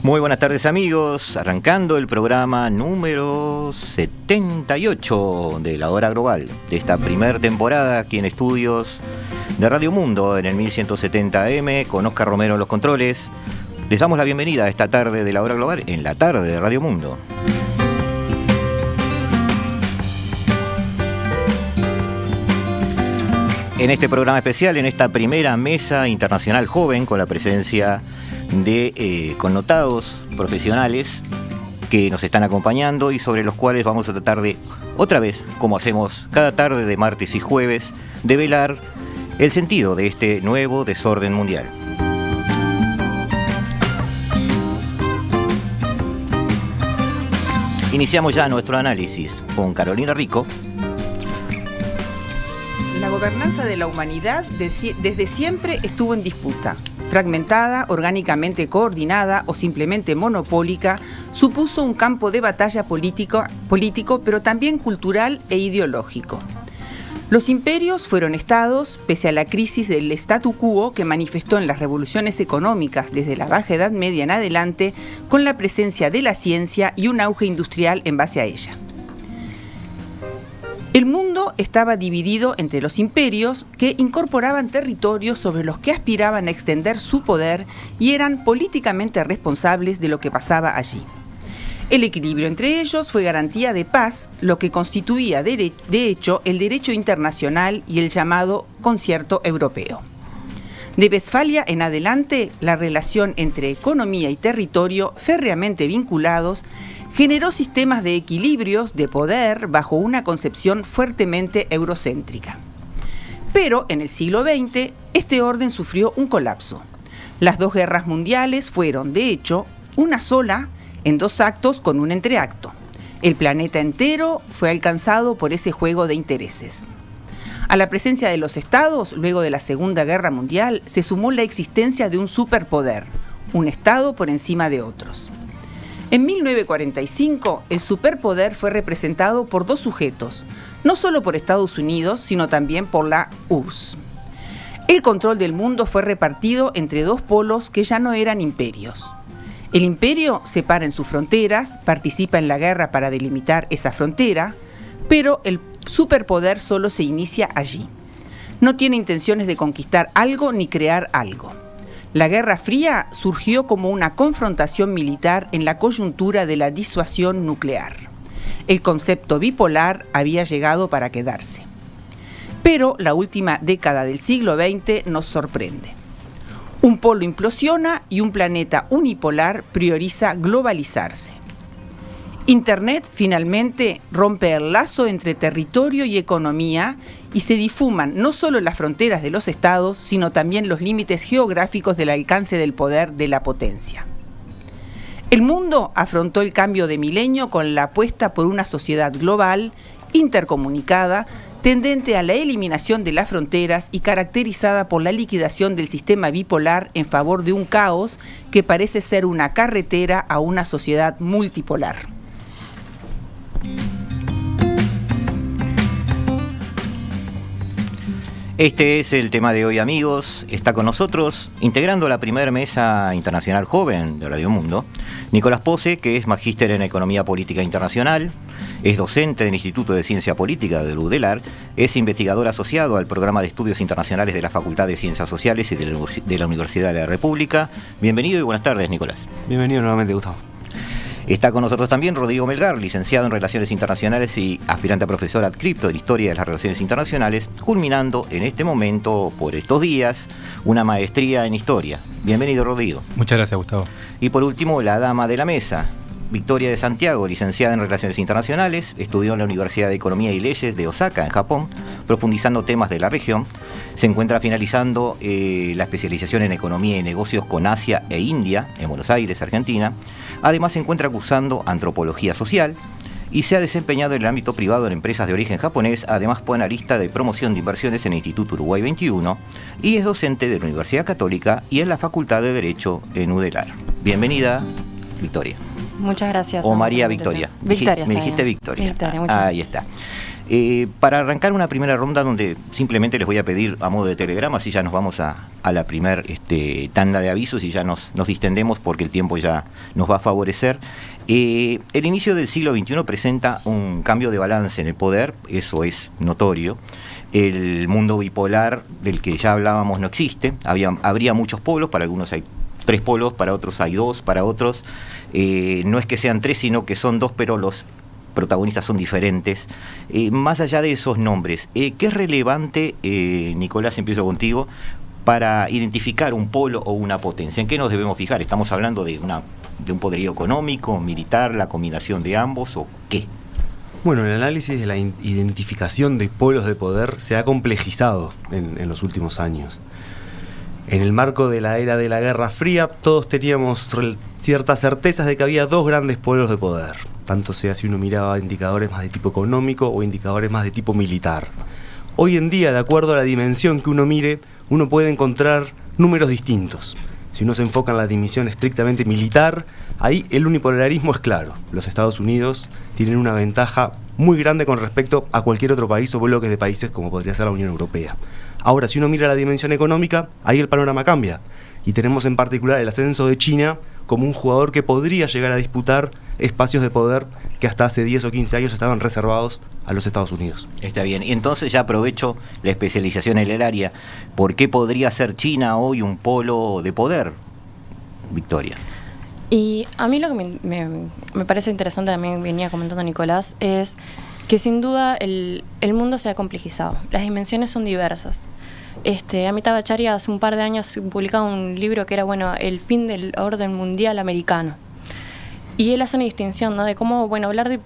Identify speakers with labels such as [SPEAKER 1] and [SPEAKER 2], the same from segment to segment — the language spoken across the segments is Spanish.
[SPEAKER 1] Muy buenas tardes, amigos, arrancando el programa número 78 de La Hora Global, de esta primera temporada aquí en estudios de Radio Mundo en el 1170 AM, con Oscar Romero en los controles. Les damos la bienvenida a esta tarde de La Hora Global en la tarde de Radio Mundo. En este programa especial, en esta primera mesa internacional joven, con la presencia de connotados profesionales que nos están acompañando y sobre los cuales vamos a tratar de, otra vez, como hacemos cada tarde de martes y jueves, develar el sentido de este nuevo desorden mundial. Iniciamos ya nuestro análisis con Carolina Rico.
[SPEAKER 2] La gobernanza de la humanidad desde siempre estuvo en disputa. Fragmentada, orgánicamente coordinada o simplemente monopólica, supuso un campo de batalla político, pero también cultural e ideológico. Los imperios fueron estados, pese a la crisis del statu quo que manifestó en las revoluciones económicas desde la Baja Edad Media en adelante, con la presencia de la ciencia y un auge industrial en base a ella. El mundo estaba dividido entre los imperios, que incorporaban territorios sobre los que aspiraban a extender su poder y eran políticamente responsables de lo que pasaba allí. El equilibrio entre ellos fue garantía de paz, lo que constituía de hecho el derecho internacional y el llamado concierto europeo. De Westfalia en adelante, la relación entre economía y territorio, férreamente vinculados, generó sistemas de equilibrios de poder bajo una concepción fuertemente eurocéntrica. Pero en el siglo XX, este orden sufrió un colapso. Las dos guerras mundiales fueron, de hecho, una sola, en dos actos con un entreacto. El planeta entero fue alcanzado por ese juego de intereses. A la presencia de los estados, luego de la Segunda Guerra Mundial, se sumó la existencia de un superpoder, un estado por encima de otros. En 1945, el superpoder fue representado por dos sujetos, no solo por Estados Unidos, sino también por la URSS. El control del mundo fue repartido entre dos polos que ya no eran imperios. El imperio separa en sus fronteras, participa en la guerra para delimitar esa frontera, pero el superpoder solo se inicia allí. No tiene intenciones de conquistar algo ni crear algo. La Guerra Fría surgió como una confrontación militar en la coyuntura de la disuasión nuclear. El concepto bipolar había llegado para quedarse. Pero la última década del siglo XX nos sorprende. Un polo implosiona y un planeta unipolar prioriza globalizarse. Internet finalmente rompe el lazo entre territorio y economía y se difuman no solo las fronteras de los estados, sino también los límites geográficos del alcance del poder de la potencia. El mundo afrontó el cambio de milenio con la apuesta por una sociedad global, intercomunicada, tendente a la eliminación de las fronteras y caracterizada por la liquidación del sistema bipolar en favor de un caos que parece ser una carretera a una sociedad multipolar.
[SPEAKER 1] Este es el tema de hoy, amigos. Está con nosotros, integrando la primera mesa internacional joven de Radio Mundo, Nicolás Pose, que es magíster en Economía Política Internacional, es docente del Instituto de Ciencia Política del UDELAR, es investigador asociado al Programa de Estudios Internacionales de la Facultad de Ciencias Sociales y de la Universidad de la República. Bienvenido y buenas tardes, Nicolás.
[SPEAKER 3] Bienvenido nuevamente, Gustavo.
[SPEAKER 1] Está con nosotros también Rodrigo Melgar, licenciado en Relaciones Internacionales y aspirante a profesor adscripto en Historia de las Relaciones Internacionales, culminando en este momento, por estos días, una maestría en Historia. Bienvenido, Rodrigo.
[SPEAKER 3] Muchas gracias, Gustavo.
[SPEAKER 1] Y por último, la dama de la mesa, Victoria de Santiago, licenciada en Relaciones Internacionales, estudió en la Universidad de Economía y Leyes de Osaka, en Japón, profundizando temas de la región. Se encuentra finalizando la especialización en Economía y Negocios con Asia e India, en Buenos Aires, Argentina. Además, se encuentra cursando Antropología Social y se ha desempeñado en el ámbito privado en empresas de origen japonés. Además, fue analista de promoción de inversiones en el Instituto Uruguay 21 y es docente de la Universidad Católica y en la Facultad de Derecho en UDELAR. Bienvenida, Victoria.
[SPEAKER 4] Muchas gracias.
[SPEAKER 1] O María Victoria.
[SPEAKER 4] Victoria.
[SPEAKER 1] Me dijiste Victoria.
[SPEAKER 4] Victoria, muchas
[SPEAKER 1] Ahí
[SPEAKER 4] gracias.
[SPEAKER 1] está. Para arrancar una primera ronda donde simplemente les voy a pedir a modo de telegrama, así ya nos vamos a la primer tanda de avisos y ya nos distendemos porque el tiempo ya nos va a favorecer. El inicio del siglo XXI presenta un cambio de balance en el poder, eso es notorio. El mundo bipolar del que ya hablábamos no existe, habría muchos polos, para algunos hay 3 polos, para otros hay 2, para otros no es que sean 3, sino que son 2, pero los protagonistas son diferentes. Más allá de esos nombres, ¿qué es relevante, Nicolás, empiezo contigo, para identificar un polo o una potencia? ¿En qué nos debemos fijar? ¿Estamos hablando de un poderío económico, militar, la combinación de ambos o qué?
[SPEAKER 3] Bueno, el análisis de la identificación de polos de poder se ha complejizado en los últimos años. En el marco de la era de la Guerra Fría, todos teníamos ciertas certezas de que había 2 grandes polos de poder, tanto sea si uno miraba indicadores más de tipo económico o indicadores más de tipo militar. Hoy en día, de acuerdo a la dimensión que uno mire, uno puede encontrar números distintos. Si uno se enfoca en la dimensión estrictamente militar, ahí el unipolarismo es claro. Los Estados Unidos tienen una ventaja muy grande con respecto a cualquier otro país o bloques de países como podría ser la Unión Europea. Ahora, si uno mira la dimensión económica, ahí el panorama cambia. Y tenemos en particular el ascenso de China como un jugador que podría llegar a disputar espacios de poder que hasta hace 10 o 15 años estaban reservados a los Estados Unidos.
[SPEAKER 1] Está bien, y entonces ya aprovecho la especialización en el área. ¿Por qué podría ser China hoy un polo de poder, Victoria?
[SPEAKER 4] Y a mí lo que me parece interesante, también venía comentando Nicolás, es que sin duda el mundo se ha complejizado. Las dimensiones son diversas. Amitabh Bhattacharya hace un par de años publicaba un libro que era, el fin del orden mundial americano. Y él hace una distinción, ¿no? De cómo, hablar de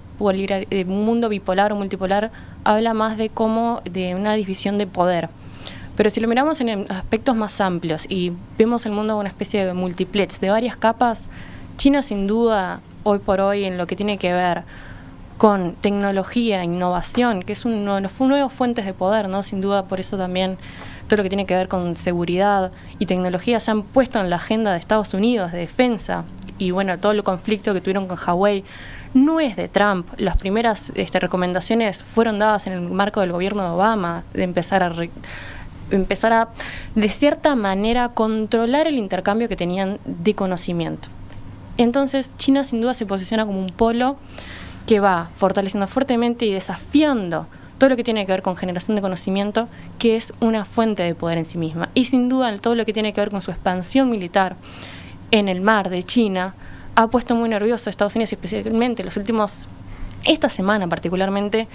[SPEAKER 4] un mundo bipolar o multipolar habla más de una división de poder. Pero si lo miramos en aspectos más amplios y vemos el mundo como una especie de multiplex, de varias capas, China sin duda, hoy por hoy, en lo que tiene que ver con tecnología, innovación, que es una de las nuevas fuentes de poder, ¿no? Sin duda, por eso también todo lo que tiene que ver con seguridad y tecnología se han puesto en la agenda de Estados Unidos, de defensa, y todo el conflicto que tuvieron con Huawei no es de Trump. Las primeras recomendaciones fueron dadas en el marco del gobierno de Obama, de empezar a, de cierta manera, controlar el intercambio que tenían de conocimiento. Entonces, China sin duda se posiciona como un polo que va fortaleciendo fuertemente y desafiando todo lo que tiene que ver con generación de conocimiento, que es una fuente de poder en sí misma. Y sin duda, todo lo que tiene que ver con su expansión militar en el mar de China ha puesto muy nervioso a Estados Unidos, y especialmente esta semana particularmente,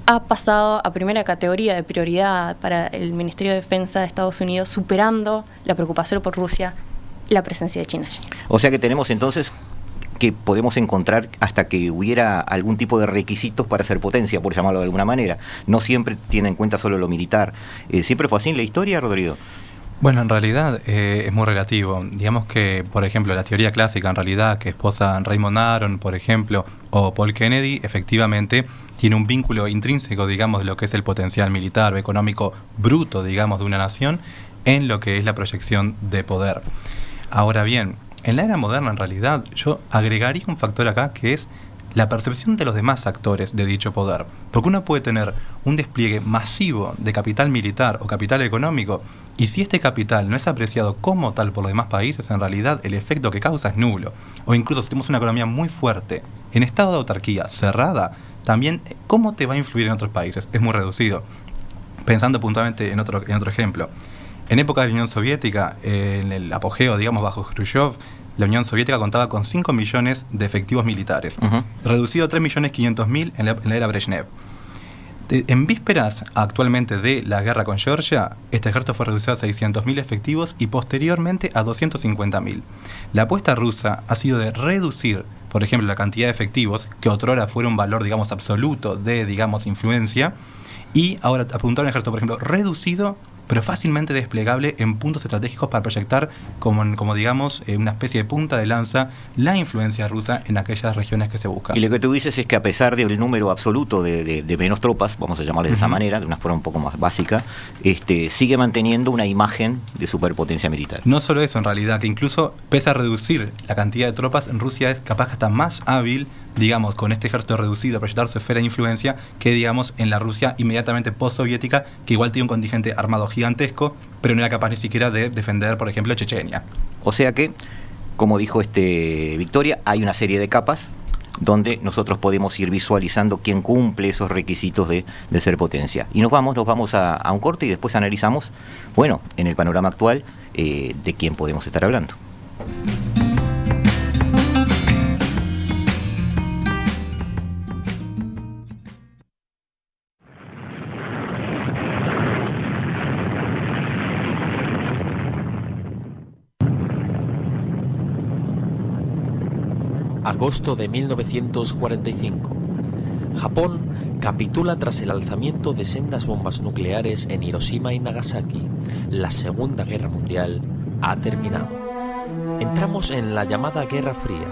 [SPEAKER 4] ha pasado a primera categoría de prioridad para el Ministerio de Defensa de Estados Unidos, superando la preocupación por Rusia, la presencia de China allí.
[SPEAKER 1] O sea que tenemos entonces que podemos encontrar hasta que hubiera algún tipo de requisitos para ser potencia, por llamarlo de alguna manera. No siempre tiene en cuenta solo lo militar. ¿Siempre fue así en la historia, Rodrigo?
[SPEAKER 5] Bueno, en realidad es muy relativo. Digamos que, por ejemplo, la teoría clásica, en realidad, que esposa Raymond Aron, por ejemplo, o Paul Kennedy, efectivamente tiene un vínculo intrínseco, digamos, de lo que es el potencial militar o económico bruto, digamos, de una nación en lo que es la proyección de poder. Ahora bien, en la era moderna, en realidad, yo agregaría un factor acá que es la percepción de los demás actores de dicho poder. Porque uno puede tener un despliegue masivo de capital militar o capital económico, y si este capital no es apreciado como tal por los demás países, en realidad el efecto que causa es nulo. O incluso si tenemos una economía muy fuerte, en estado de autarquía cerrada, también ¿cómo te va a influir en otros países? Es muy reducido. Pensando puntualmente en otro ejemplo. En época de la Unión Soviética, en el apogeo, digamos, bajo Khrushchev, la Unión Soviética contaba con 5 millones de efectivos militares, reducido a 3.500.000 en la era Brezhnev. En vísperas actualmente de la guerra con Georgia, este ejército fue reducido a 600.000 efectivos y posteriormente a 250.000. La apuesta rusa ha sido de reducir, por ejemplo, la cantidad de efectivos, que otrora fuera un valor, digamos, absoluto de, digamos, influencia, y ahora apuntar a un ejército, por ejemplo, reducido, pero fácilmente desplegable en puntos estratégicos para proyectar como digamos, una especie de punta de lanza la influencia rusa en aquellas regiones que se buscan.
[SPEAKER 1] Y lo que tú dices es que a pesar del número absoluto de menos tropas, vamos a llamarles de esa manera, de una forma un poco más básica, sigue manteniendo una imagen de superpotencia militar.
[SPEAKER 5] No solo eso, en realidad, que incluso pese a reducir la cantidad de tropas, Rusia es capaz que está más hábil digamos, con este ejército reducido a proyectar su esfera de influencia, que digamos en la Rusia inmediatamente post-soviética, que igual tiene un contingente armado gigantesco, pero no era capaz ni siquiera de defender, por ejemplo, Chechenia.
[SPEAKER 1] O sea que, como dijo Victoria, hay una serie de capas donde nosotros podemos ir visualizando quién cumple esos requisitos de ser potencia. Y nos vamos a un corte y después analizamos, bueno, en el panorama actual, de quién podemos estar hablando.
[SPEAKER 6] Agosto de 1945. Japón capitula tras el alzamiento de sendas bombas nucleares en Hiroshima y Nagasaki. La Segunda Guerra Mundial ha terminado. Entramos en la llamada Guerra Fría.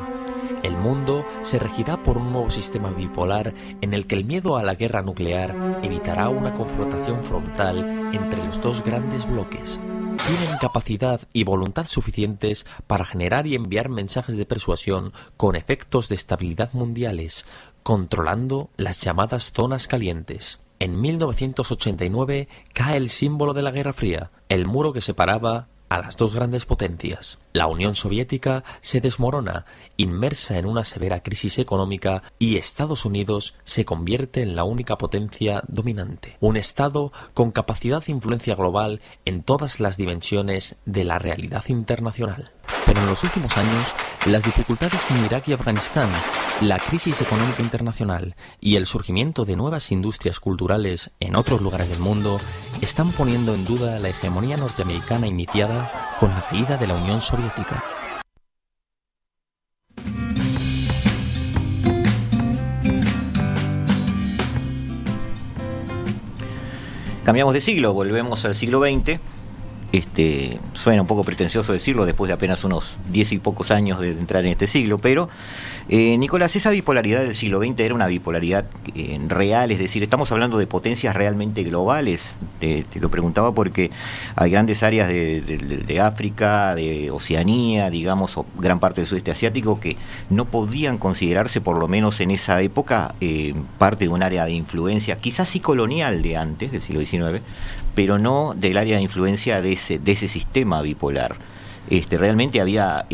[SPEAKER 6] El mundo se regirá por un nuevo sistema bipolar en el que el miedo a la guerra nuclear evitará una confrontación frontal entre los dos grandes bloques. Tienen capacidad y voluntad suficientes para generar y enviar mensajes de persuasión con efectos de estabilidad mundiales, controlando las llamadas zonas calientes. En 1989 cae el símbolo de la Guerra Fría, el muro que separaba a las dos grandes potencias. La Unión Soviética se desmorona, inmersa en una severa crisis económica, y Estados Unidos se convierte en la única potencia dominante. Un Estado con capacidad de influencia global en todas las dimensiones de la realidad internacional. Pero en los últimos años, las dificultades en Irak y Afganistán, la crisis económica internacional y el surgimiento de nuevas industrias culturales en otros lugares del mundo están poniendo en duda la hegemonía norteamericana iniciada con la caída de la Unión Soviética.
[SPEAKER 1] Cambiamos de siglo, volvemos al siglo XX. Suena un poco pretencioso decirlo después de apenas unos 10 y pocos años de entrar en este siglo, pero Nicolás, esa bipolaridad del siglo XX era una bipolaridad real, es decir, estamos hablando de potencias realmente globales. Te lo preguntaba porque hay grandes áreas de África, de Oceanía, digamos, o gran parte del sudeste asiático, que no podían considerarse, por lo menos en esa época, parte de un área de influencia, quizás sí colonial de antes, del siglo XIX, pero no del área de influencia de ese sistema bipolar. ¿Realmente había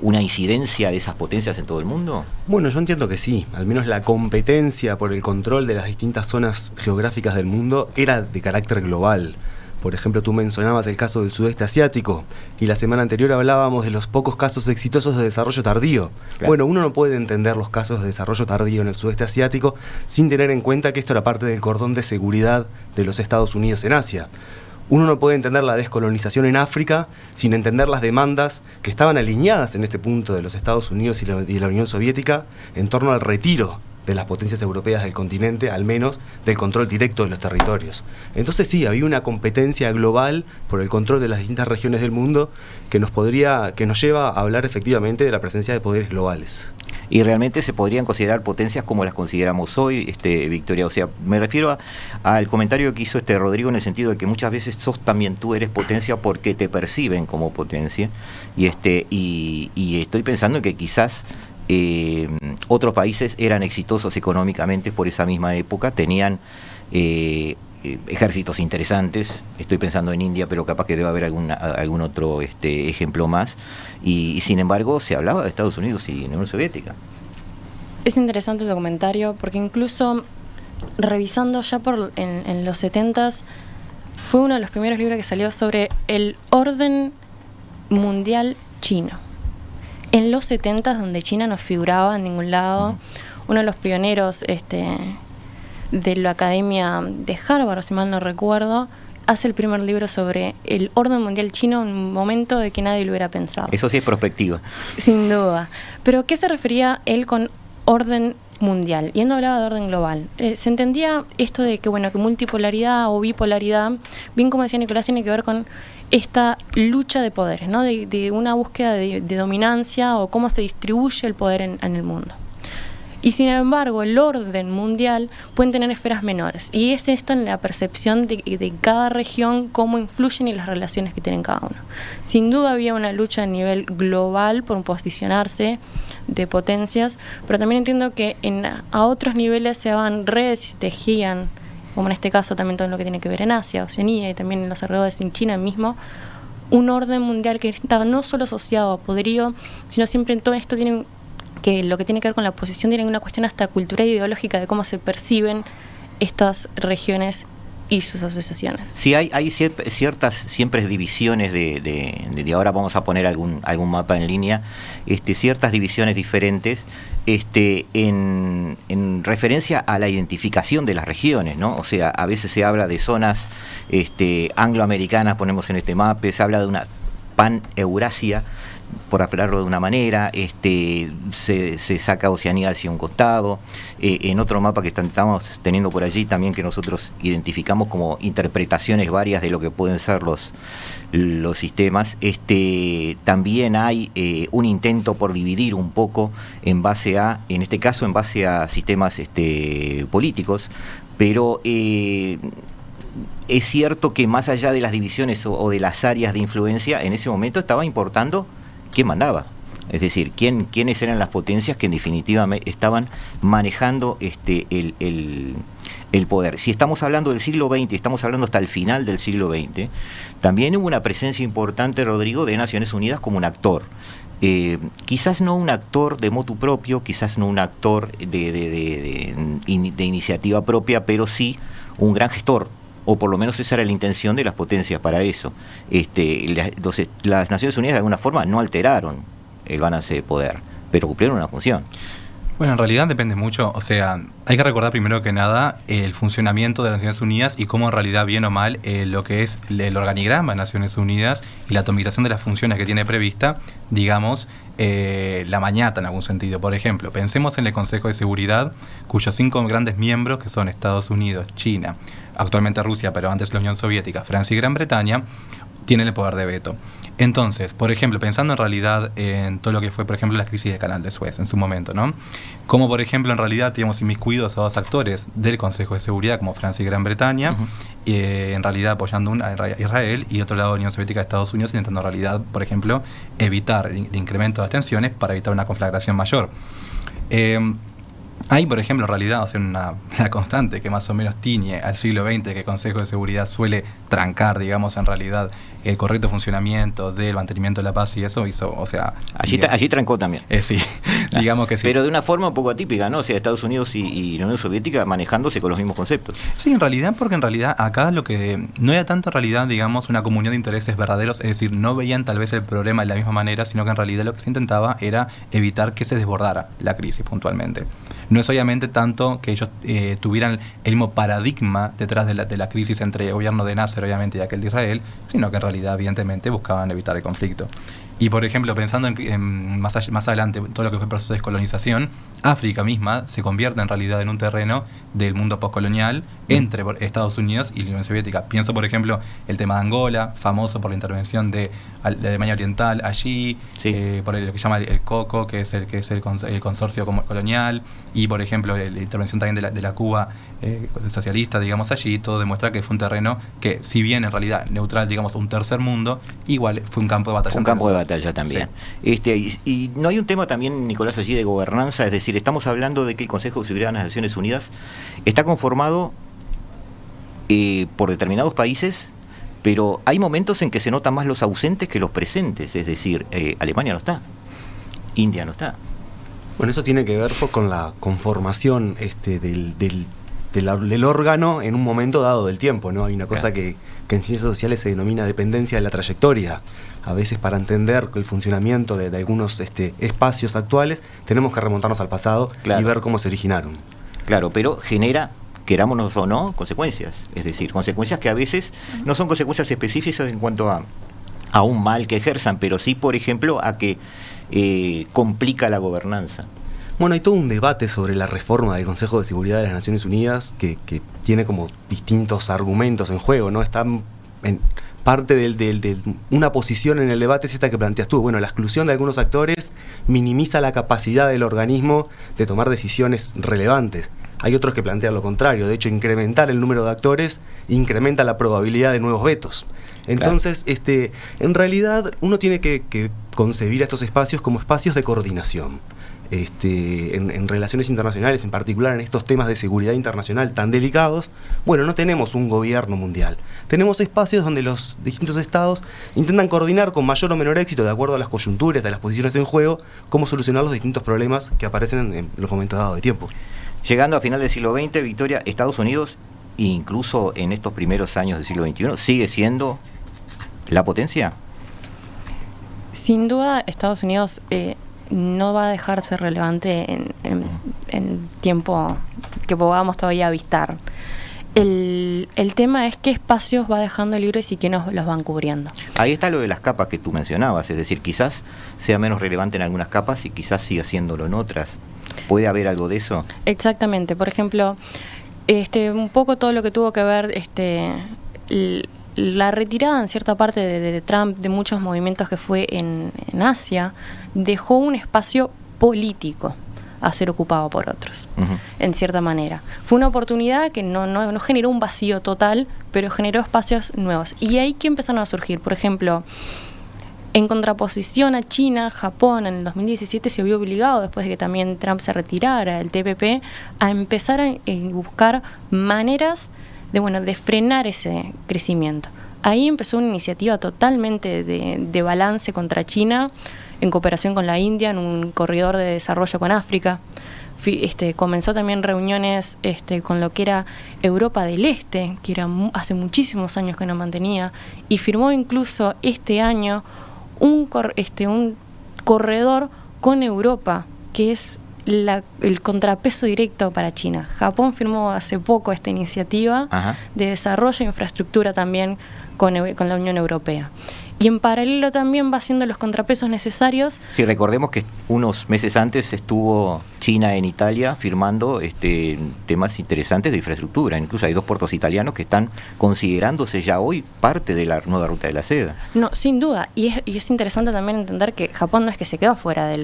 [SPEAKER 1] una incidencia de esas potencias en todo el mundo?
[SPEAKER 3] Bueno, yo entiendo que sí. Al menos la competencia por el control de las distintas zonas geográficas del mundo era de carácter global. Por ejemplo, tú mencionabas el caso del sudeste asiático y la semana anterior hablábamos de los pocos casos exitosos de desarrollo tardío. Claro. Bueno, uno no puede entender los casos de desarrollo tardío en el sudeste asiático sin tener en cuenta que esto era parte del cordón de seguridad de los Estados Unidos en Asia. Uno no puede entender la descolonización en África sin entender las demandas que estaban alineadas en este punto de los Estados Unidos y de la Unión Soviética en torno al retiro de las potencias europeas del continente, al menos del control directo de los territorios. Entonces sí, había una competencia global por el control de las distintas regiones del mundo que nos lleva a hablar efectivamente de la presencia de poderes globales.
[SPEAKER 1] Y realmente se podrían considerar potencias como las consideramos hoy, Victoria. O sea, me refiero al comentario que hizo Rodrigo, en el sentido de que muchas veces también tú eres potencia porque te perciben como potencia. Y estoy pensando en que quizás otros países eran exitosos económicamente por esa misma época, tenían ejércitos interesantes. Estoy pensando en India, pero capaz que debe haber algún otro ejemplo más, y sin embargo se hablaba de Estados Unidos y de la Unión Soviética.
[SPEAKER 4] Es interesante tu comentario, porque incluso revisando ya en los 70s, fue uno de los primeros libros que salió sobre el orden mundial chino. En los 70s, donde China no figuraba en ningún lado, uno de los pioneros de la Academia de Harvard, si mal no recuerdo, hace el primer libro sobre el orden mundial chino en un momento de que nadie lo hubiera pensado.
[SPEAKER 1] Eso sí es prospectiva.
[SPEAKER 4] Sin duda. Pero ¿qué se refería él con orden mundial? Y él no hablaba de orden global. Se entendía esto de que, que multipolaridad o bipolaridad, bien como decía Nicolás, tiene que ver con esta lucha de poderes, ¿no? De una búsqueda de dominancia o cómo se distribuye el poder en el mundo. Y sin embargo, el orden mundial pueden tener esferas menores. Y es esto en la percepción de cada región, cómo influyen y las relaciones que tienen cada uno. Sin duda había una lucha a nivel global por posicionarse de potencias, pero también entiendo que a otros niveles se daban redes y se tejían, como en este caso también todo lo que tiene que ver en Asia, Oceanía y también en los alrededores en China mismo, un orden mundial que estaba no solo asociado a poderío, sino siempre en todo esto tiene que lo que tiene que ver con la posición tiene una cuestión hasta cultural e ideológica de cómo se perciben estas regiones y sus asociaciones.
[SPEAKER 1] Sí, hay ciertas siempre divisiones de ahora vamos a poner algún mapa en línea, ciertas divisiones diferentes en referencia a la identificación de las regiones, ¿no? O sea, a veces se habla de zonas angloamericanas, ponemos en este mapa, se habla de una pan-Eurasia, por hablarlo de una manera, se saca Oceanía hacia un costado, en otro mapa que estamos teniendo por allí también que nosotros identificamos como interpretaciones varias de lo que pueden ser los sistemas, también hay un intento por dividir un poco en este caso en base a sistemas políticos, pero es cierto que más allá de las divisiones o de las áreas de influencia, en ese momento estaba importando quién mandaba, es decir, quiénes eran las potencias que en definitiva estaban manejando el poder. Si estamos hablando del siglo XX, estamos hablando hasta el final del siglo XX, también hubo una presencia importante, Rodrigo, de Naciones Unidas como un actor. Quizás no un actor de motu propio, quizás no un actor de iniciativa propia, pero sí un gran gestor, o por lo menos esa era la intención de las potencias para eso. Las Naciones Unidas de alguna forma no alteraron el balance de poder, pero cumplieron una función.
[SPEAKER 5] Bueno, en realidad depende mucho, o sea, hay que recordar primero que nada el funcionamiento de las Naciones Unidas y cómo en realidad, bien o mal, lo que es el organigrama de Naciones Unidas y la atomización de las funciones que tiene prevista, digamos, la mañata en algún sentido. Por ejemplo, pensemos en el Consejo de Seguridad, cuyos 5 grandes miembros, que son Estados Unidos, China, actualmente Rusia, pero antes la Unión Soviética, Francia y Gran Bretaña, tienen el poder de veto. Entonces, por ejemplo, pensando en realidad en todo lo que fue, por ejemplo, la crisis del Canal de Suez en su momento, ¿no? Como, por ejemplo, en realidad teníamos inmiscuidos a 2 actores del Consejo de Seguridad, como Francia y Gran Bretaña, en realidad apoyando a Israel, y otro lado, Unión Soviética, Estados Unidos, intentando en realidad, por ejemplo, evitar el incremento de las tensiones para evitar una conflagración mayor. Hay, por ejemplo, en realidad, una constante que más o menos tiñe al siglo XX, que el Consejo de Seguridad suele trancar, digamos, en realidad, el correcto funcionamiento del mantenimiento de la paz, y eso hizo, o sea...
[SPEAKER 1] Allí trancó también.
[SPEAKER 5] Sí, digamos que sí.
[SPEAKER 1] Pero de una forma un poco atípica, ¿no? O sea, Estados Unidos y la Unión Soviética manejándose con los mismos conceptos.
[SPEAKER 5] Sí, en realidad, porque en realidad acá lo que no era tanto en realidad, digamos, una comunión de intereses verdaderos, es decir, no veían tal vez el problema de la misma manera, sino que en realidad lo que se intentaba era evitar que se desbordara la crisis puntualmente. No es obviamente tanto que ellos tuvieran el mismo paradigma detrás de la crisis entre el gobierno de Nasser, obviamente, y aquel de Israel, sino que en realidad, evidentemente, buscaban evitar el conflicto. Y, por ejemplo, pensando más adelante, todo lo que fue el proceso de descolonización, África misma se convierte en realidad en un terreno del mundo postcolonial entre Estados Unidos y la Unión Soviética. Pienso, por ejemplo, el tema de Angola, famoso por la intervención de Alemania Oriental allí, sí. Por lo que se llama el COCO, que es el consorcio colonial, y, por ejemplo, la intervención también de la Cuba socialista, digamos, allí. Todo demuestra que fue un terreno que, si bien en realidad neutral, digamos, un tercer mundo, igual fue un campo de batalla.
[SPEAKER 1] Fue un campo de batalla también. Sí. Y no hay un tema también, Nicolás, allí de gobernanza, es decir, estamos hablando de que el Consejo de Seguridad de las Naciones Unidas está conformado por determinados países, pero hay momentos en que se notan más los ausentes que los presentes, es decir, Alemania no está, India no está.
[SPEAKER 3] Bueno, eso tiene que ver con la conformación del órgano en un momento dado del tiempo, ¿no? Hay una cosa que en ciencias sociales se denomina dependencia de la trayectoria. A veces, para entender el funcionamiento de algunos espacios actuales, tenemos que remontarnos al pasado, claro, y ver cómo se originaron.
[SPEAKER 1] Claro, pero genera, querámonos o no, consecuencias. Es decir, consecuencias que a veces no son consecuencias específicas en cuanto a un mal que ejerzan, pero sí, por ejemplo, a que complica la gobernanza.
[SPEAKER 3] Bueno, hay todo un debate sobre la reforma del Consejo de Seguridad de las Naciones Unidas que tiene como distintos argumentos en juego, ¿no? Están parte de una posición en el debate es esta que planteas tú. Bueno, la exclusión de algunos actores minimiza la capacidad del organismo de tomar decisiones relevantes. Hay otros que plantean lo contrario. De hecho, incrementar el número de actores incrementa la probabilidad de nuevos vetos. Entonces, en realidad, uno tiene que concebir a estos espacios como espacios de coordinación. En relaciones internacionales, en particular en estos temas de seguridad internacional tan delicados, bueno, no tenemos un gobierno mundial. Tenemos espacios donde los distintos estados intentan coordinar con mayor o menor éxito, de acuerdo a las coyunturas, a las posiciones en juego, cómo solucionar los distintos problemas que aparecen en los momentos dados de tiempo.
[SPEAKER 1] Llegando a final del siglo XX, Victoria, Estados Unidos, incluso en estos primeros años del siglo XXI, ¿sigue siendo la potencia?
[SPEAKER 4] Sin duda, Estados Unidos no va a dejarse relevante en tiempo que podamos todavía avistar. El tema es qué espacios va dejando libres y qué nos los van cubriendo.
[SPEAKER 1] Ahí está lo de las capas que tú mencionabas, es decir, quizás sea menos relevante en algunas capas y quizás siga siéndolo en otras. ¿Puede haber algo de eso?
[SPEAKER 4] Exactamente. Por ejemplo, un poco todo lo que tuvo que ver la retirada en cierta parte de Trump de muchos movimientos que fue en Asia dejó un espacio político a ser ocupado por otros, en cierta manera. Fue una oportunidad que no generó un vacío total, pero generó espacios nuevos. Y ahí que empezaron a surgir, por ejemplo, en contraposición a China, Japón en el 2017 se vio obligado, después de que también Trump se retirara del TPP, a empezar a buscar maneras de frenar ese crecimiento. Ahí empezó una iniciativa totalmente de balance contra China, en cooperación con la India, en un corredor de desarrollo con África. Comenzó también reuniones con lo que era Europa del Este, que era hace muchísimos años que no mantenía, y firmó incluso este año un corredor con Europa, que es el contrapeso directo para China. Japón firmó hace poco esta iniciativa de desarrollo e infraestructura también con la Unión Europea. Y en paralelo también va haciendo los contrapesos necesarios.
[SPEAKER 1] Sí, recordemos que unos meses antes estuvo China en Italia firmando temas interesantes de infraestructura. Incluso hay 2 puertos italianos que están considerándose ya hoy parte de la nueva ruta de la seda.
[SPEAKER 4] No, sin duda. Y es interesante también entender que Japón no es que se quedó fuera de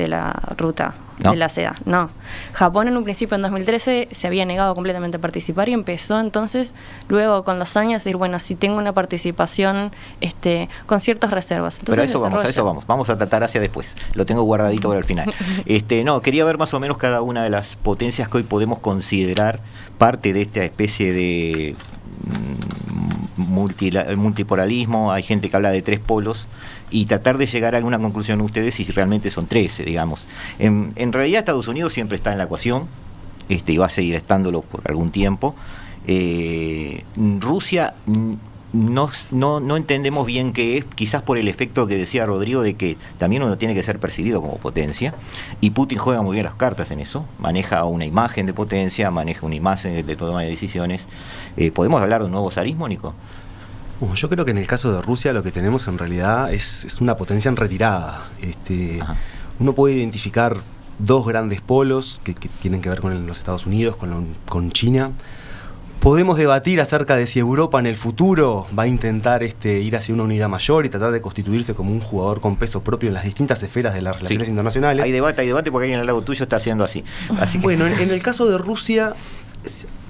[SPEAKER 4] la ruta de la seda. No. Japón en un principio, en 2013, se había negado completamente a participar y empezó entonces, luego con los años, a decir, bueno, si tengo una participación con ciertas reservas. Entonces,
[SPEAKER 1] pero a eso vamos a tratar hacia después. Lo tengo guardadito para el final. Quería ver más o menos cada una de las potencias que hoy podemos considerar parte de esta especie de multipolarismo. Hay gente que habla de 3 polos y tratar de llegar a alguna conclusión ustedes si realmente son 13, digamos. En realidad Estados Unidos siempre está en la ecuación y va a seguir estándolo por algún tiempo. Rusia no entendemos bien qué es, quizás por el efecto que decía Rodrigo de que también uno tiene que ser percibido como potencia, y Putin juega muy bien las cartas en eso, maneja una imagen de potencia, maneja una imagen de toma de decisiones. ¿Podemos hablar de un nuevo zarismo, Nico?
[SPEAKER 3] Yo creo que en el caso de Rusia lo que tenemos en realidad es una potencia en retirada. Uno puede identificar 2 grandes polos que tienen que ver con los Estados Unidos, con China. Podemos debatir acerca de si Europa en el futuro va a intentar ir hacia una unidad mayor y tratar de constituirse como un jugador con peso propio en las distintas esferas de las relaciones internacionales.
[SPEAKER 1] Hay debate porque alguien al lado tuyo está haciendo así.
[SPEAKER 3] Bueno, en el caso de Rusia,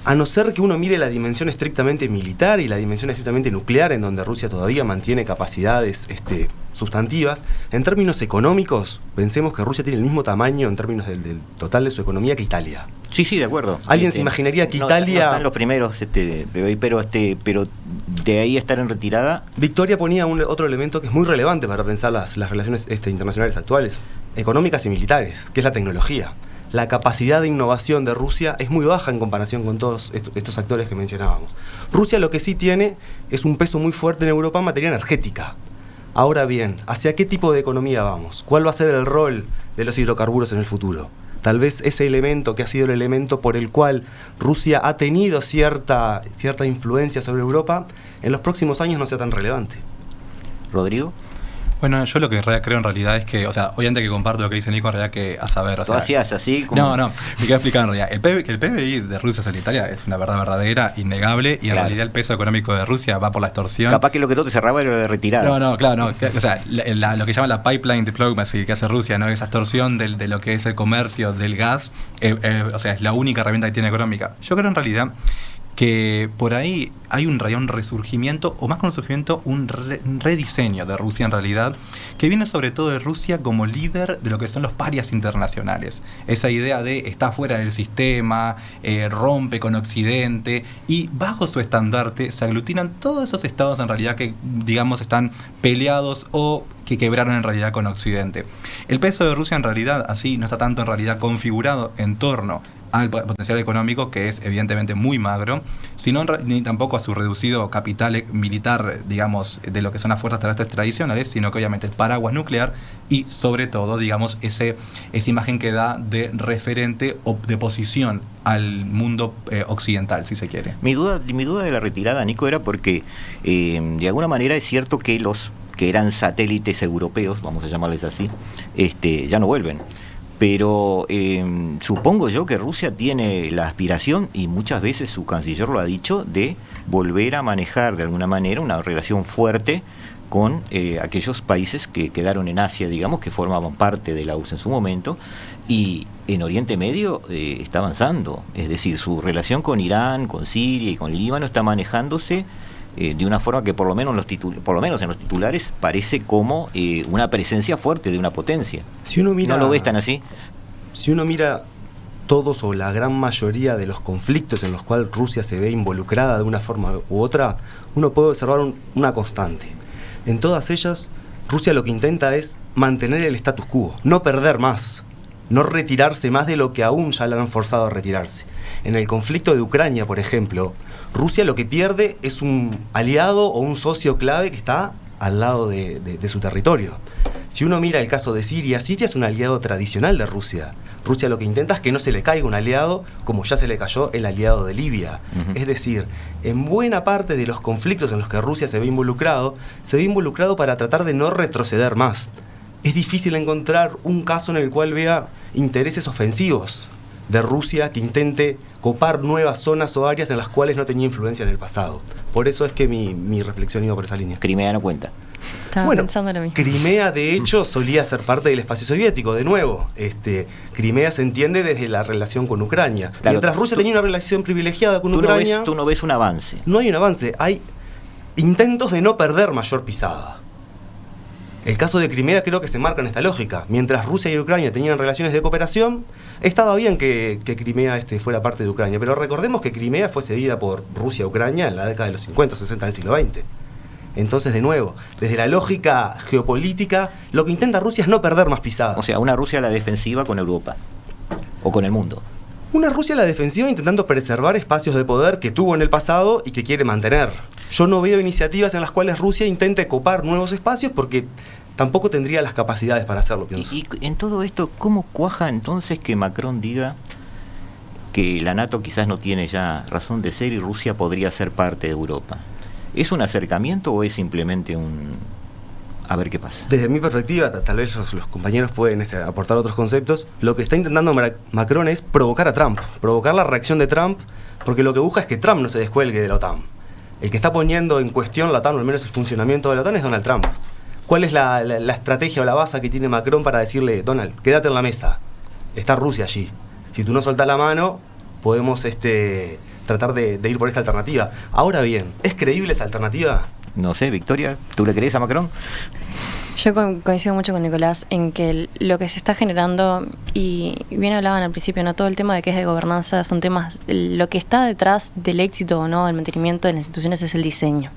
[SPEAKER 3] a no ser que uno mire la dimensión estrictamente militar y la dimensión estrictamente nuclear, en donde Rusia todavía mantiene capacidades sustantivas, en términos económicos, pensemos que Rusia tiene el mismo tamaño en términos del total de su economía que Italia.
[SPEAKER 1] Sí, de acuerdo.
[SPEAKER 3] ¿Alguien se imaginaría que Italia...
[SPEAKER 1] No están los primeros, pero de ahí estar en retirada...
[SPEAKER 3] Victoria ponía otro elemento que es muy relevante para pensar las relaciones internacionales actuales, económicas y militares, que es la tecnología. La capacidad de innovación de Rusia es muy baja en comparación con todos estos actores que mencionábamos. Rusia lo que sí tiene es un peso muy fuerte en Europa en materia energética. Ahora bien, ¿hacia qué tipo de economía vamos? ¿Cuál va a ser el rol de los hidrocarburos en el futuro? Tal vez ese elemento que ha sido el elemento por el cual Rusia ha tenido cierta influencia sobre Europa, en los próximos años no sea tan relevante.
[SPEAKER 1] ¿Rodrigo?
[SPEAKER 5] Bueno, yo lo que creo en realidad es que, o sea, obviamente que comparto lo que dice Nico, en realidad que a saber, o
[SPEAKER 1] ¿Tú
[SPEAKER 5] sea...
[SPEAKER 1] hacías así? Como...
[SPEAKER 5] No, me quiero explicar en realidad. El PBI de Rusia solitaria es una verdad verdadera, innegable, y en realidad el peso económico de Rusia va por la extorsión.
[SPEAKER 1] Capaz que lo que todo te cerraba era lo de retirada.
[SPEAKER 5] No, claro, o sea, lo que llaman la pipeline diplomacy que hace Rusia, ¿no? Esa extorsión de lo que es el comercio del gas, o sea, es la única herramienta que tiene económica. Yo creo en realidad que por ahí hay un resurgimiento, o más que un resurgimiento, un rediseño de Rusia en realidad, que viene sobre todo de Rusia como líder de lo que son los parias internacionales. Esa idea de está fuera del sistema, rompe con Occidente, y bajo su estandarte se aglutinan todos esos estados en realidad que, digamos, están peleados o que quebraron en realidad con Occidente. El peso de Rusia en realidad así no está tanto en realidad configurado en torno al potencial económico, que es evidentemente muy magro, sino ni tampoco a su reducido capital militar, digamos, de lo que son las fuerzas terrestres tradicionales, sino que obviamente el paraguas nuclear y sobre todo, digamos, esa imagen que da de referente o de posición al mundo occidental, si se quiere.
[SPEAKER 1] Mi duda de la retirada, Nico, era porque de alguna manera es cierto que los que eran satélites europeos, vamos a llamarles así, ya no vuelven. Pero supongo yo que Rusia tiene la aspiración, y muchas veces su canciller lo ha dicho, de volver a manejar de alguna manera una relación fuerte con aquellos países que quedaron en Asia, digamos, que formaban parte de la URSS en su momento, y en Oriente Medio está avanzando. Es decir, su relación con Irán, con Siria y con Líbano está manejándose de una forma que por lo menos en los titulares parece como una presencia fuerte de una potencia.
[SPEAKER 3] Si uno mira,
[SPEAKER 1] ¿no lo ves tan así?
[SPEAKER 3] Si uno mira todos o la gran mayoría de los conflictos en los cuales Rusia se ve involucrada de una forma u otra, uno puede observar una constante. En todas ellas, Rusia lo que intenta es mantener el status quo, no perder más, no retirarse más de lo que aún ya le han forzado a retirarse. En el conflicto de Ucrania, por ejemplo, Rusia lo que pierde es un aliado o un socio clave que está al lado de su territorio. Si uno mira el caso de Siria, Siria es un aliado tradicional de Rusia. Rusia lo que intenta es que no se le caiga un aliado como ya se le cayó el aliado de Libia. Es decir, en buena parte de los conflictos en los que Rusia se ve involucrado para tratar de no retroceder más. Es difícil encontrar un caso en el cual vea intereses ofensivos de Rusia que intente copar nuevas zonas o áreas en las cuales no tenía influencia en el pasado. Por eso es que mi reflexión iba por esa línea.
[SPEAKER 1] Crimea no cuenta.
[SPEAKER 4] Estaba pensando lo mismo.
[SPEAKER 3] Crimea de hecho solía ser parte del espacio soviético, de nuevo. Crimea se entiende desde la relación con Ucrania. Claro, mientras Rusia tenía una relación privilegiada con Ucrania...
[SPEAKER 1] Tú no ves un avance.
[SPEAKER 3] No hay un avance, hay intentos de no perder mayor pisada. El caso de Crimea creo que se marca en esta lógica. Mientras Rusia y Ucrania tenían relaciones de cooperación, estaba bien que Crimea fuera parte de Ucrania. Pero recordemos que Crimea fue cedida por Rusia a Ucrania en la década de los 50, 60 del siglo XX. Entonces, de nuevo, desde la lógica geopolítica, lo que intenta Rusia es no perder más pisada.
[SPEAKER 1] O sea, una Rusia a la defensiva con Europa. O con el mundo.
[SPEAKER 3] Una Rusia a la defensiva intentando preservar espacios de poder que tuvo en el pasado y que quiere mantener. Yo no veo iniciativas en las cuales Rusia intente copar nuevos espacios porque tampoco tendría las capacidades para hacerlo, pienso.
[SPEAKER 1] Y en todo esto, ¿cómo cuaja entonces que Macron diga que la NATO quizás no tiene ya razón de ser y Rusia podría ser parte de Europa? ¿Es un acercamiento o es simplemente a ver qué pasa?
[SPEAKER 3] Desde mi perspectiva, tal vez los compañeros pueden aportar otros conceptos, lo que está intentando Macron es provocar a Trump, provocar la reacción de Trump, porque lo que busca es que Trump no se descuelgue de la OTAN. El que está poniendo en cuestión la OTAN, o al menos el funcionamiento de la OTAN, es Donald Trump. ¿Cuál es la estrategia o la base que tiene Macron para decirle, Donald, quédate en la mesa, está Rusia allí, si tú no soltás la mano, podemos tratar de ir por esta alternativa? Ahora bien, ¿es creíble esa alternativa?
[SPEAKER 1] No sé, Victoria, ¿tú le crees a Macron?
[SPEAKER 4] Yo coincido mucho con Nicolás en que lo que se está generando, y bien hablaban al principio, no todo el tema de que es de gobernanza, son temas, lo que está detrás del éxito o no, del mantenimiento de las instituciones es el diseño.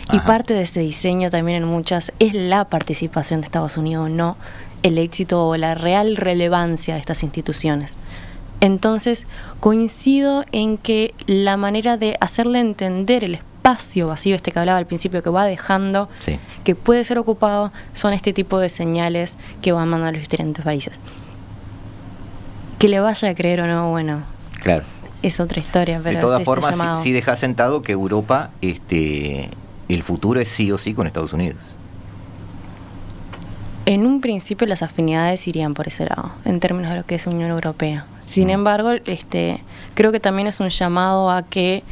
[SPEAKER 4] Ajá. Y parte de ese diseño también en muchas es la participación de Estados Unidos, no el éxito o la real relevancia de estas instituciones. Entonces, coincido en que la manera de hacerle entender el espacio vacío que hablaba al principio, que va dejando, sí, que puede ser ocupado, son este tipo de señales que van mandando a los diferentes países. Que le vaya a creer o no, bueno,
[SPEAKER 1] claro,
[SPEAKER 4] es otra historia. Pero
[SPEAKER 1] de todas formas, sí deja sentado que Europa, el futuro es sí o sí con Estados Unidos.
[SPEAKER 4] En un principio las afinidades irían por ese lado, en términos de lo que es Unión Europea. Sin embargo, creo que también es un llamado a que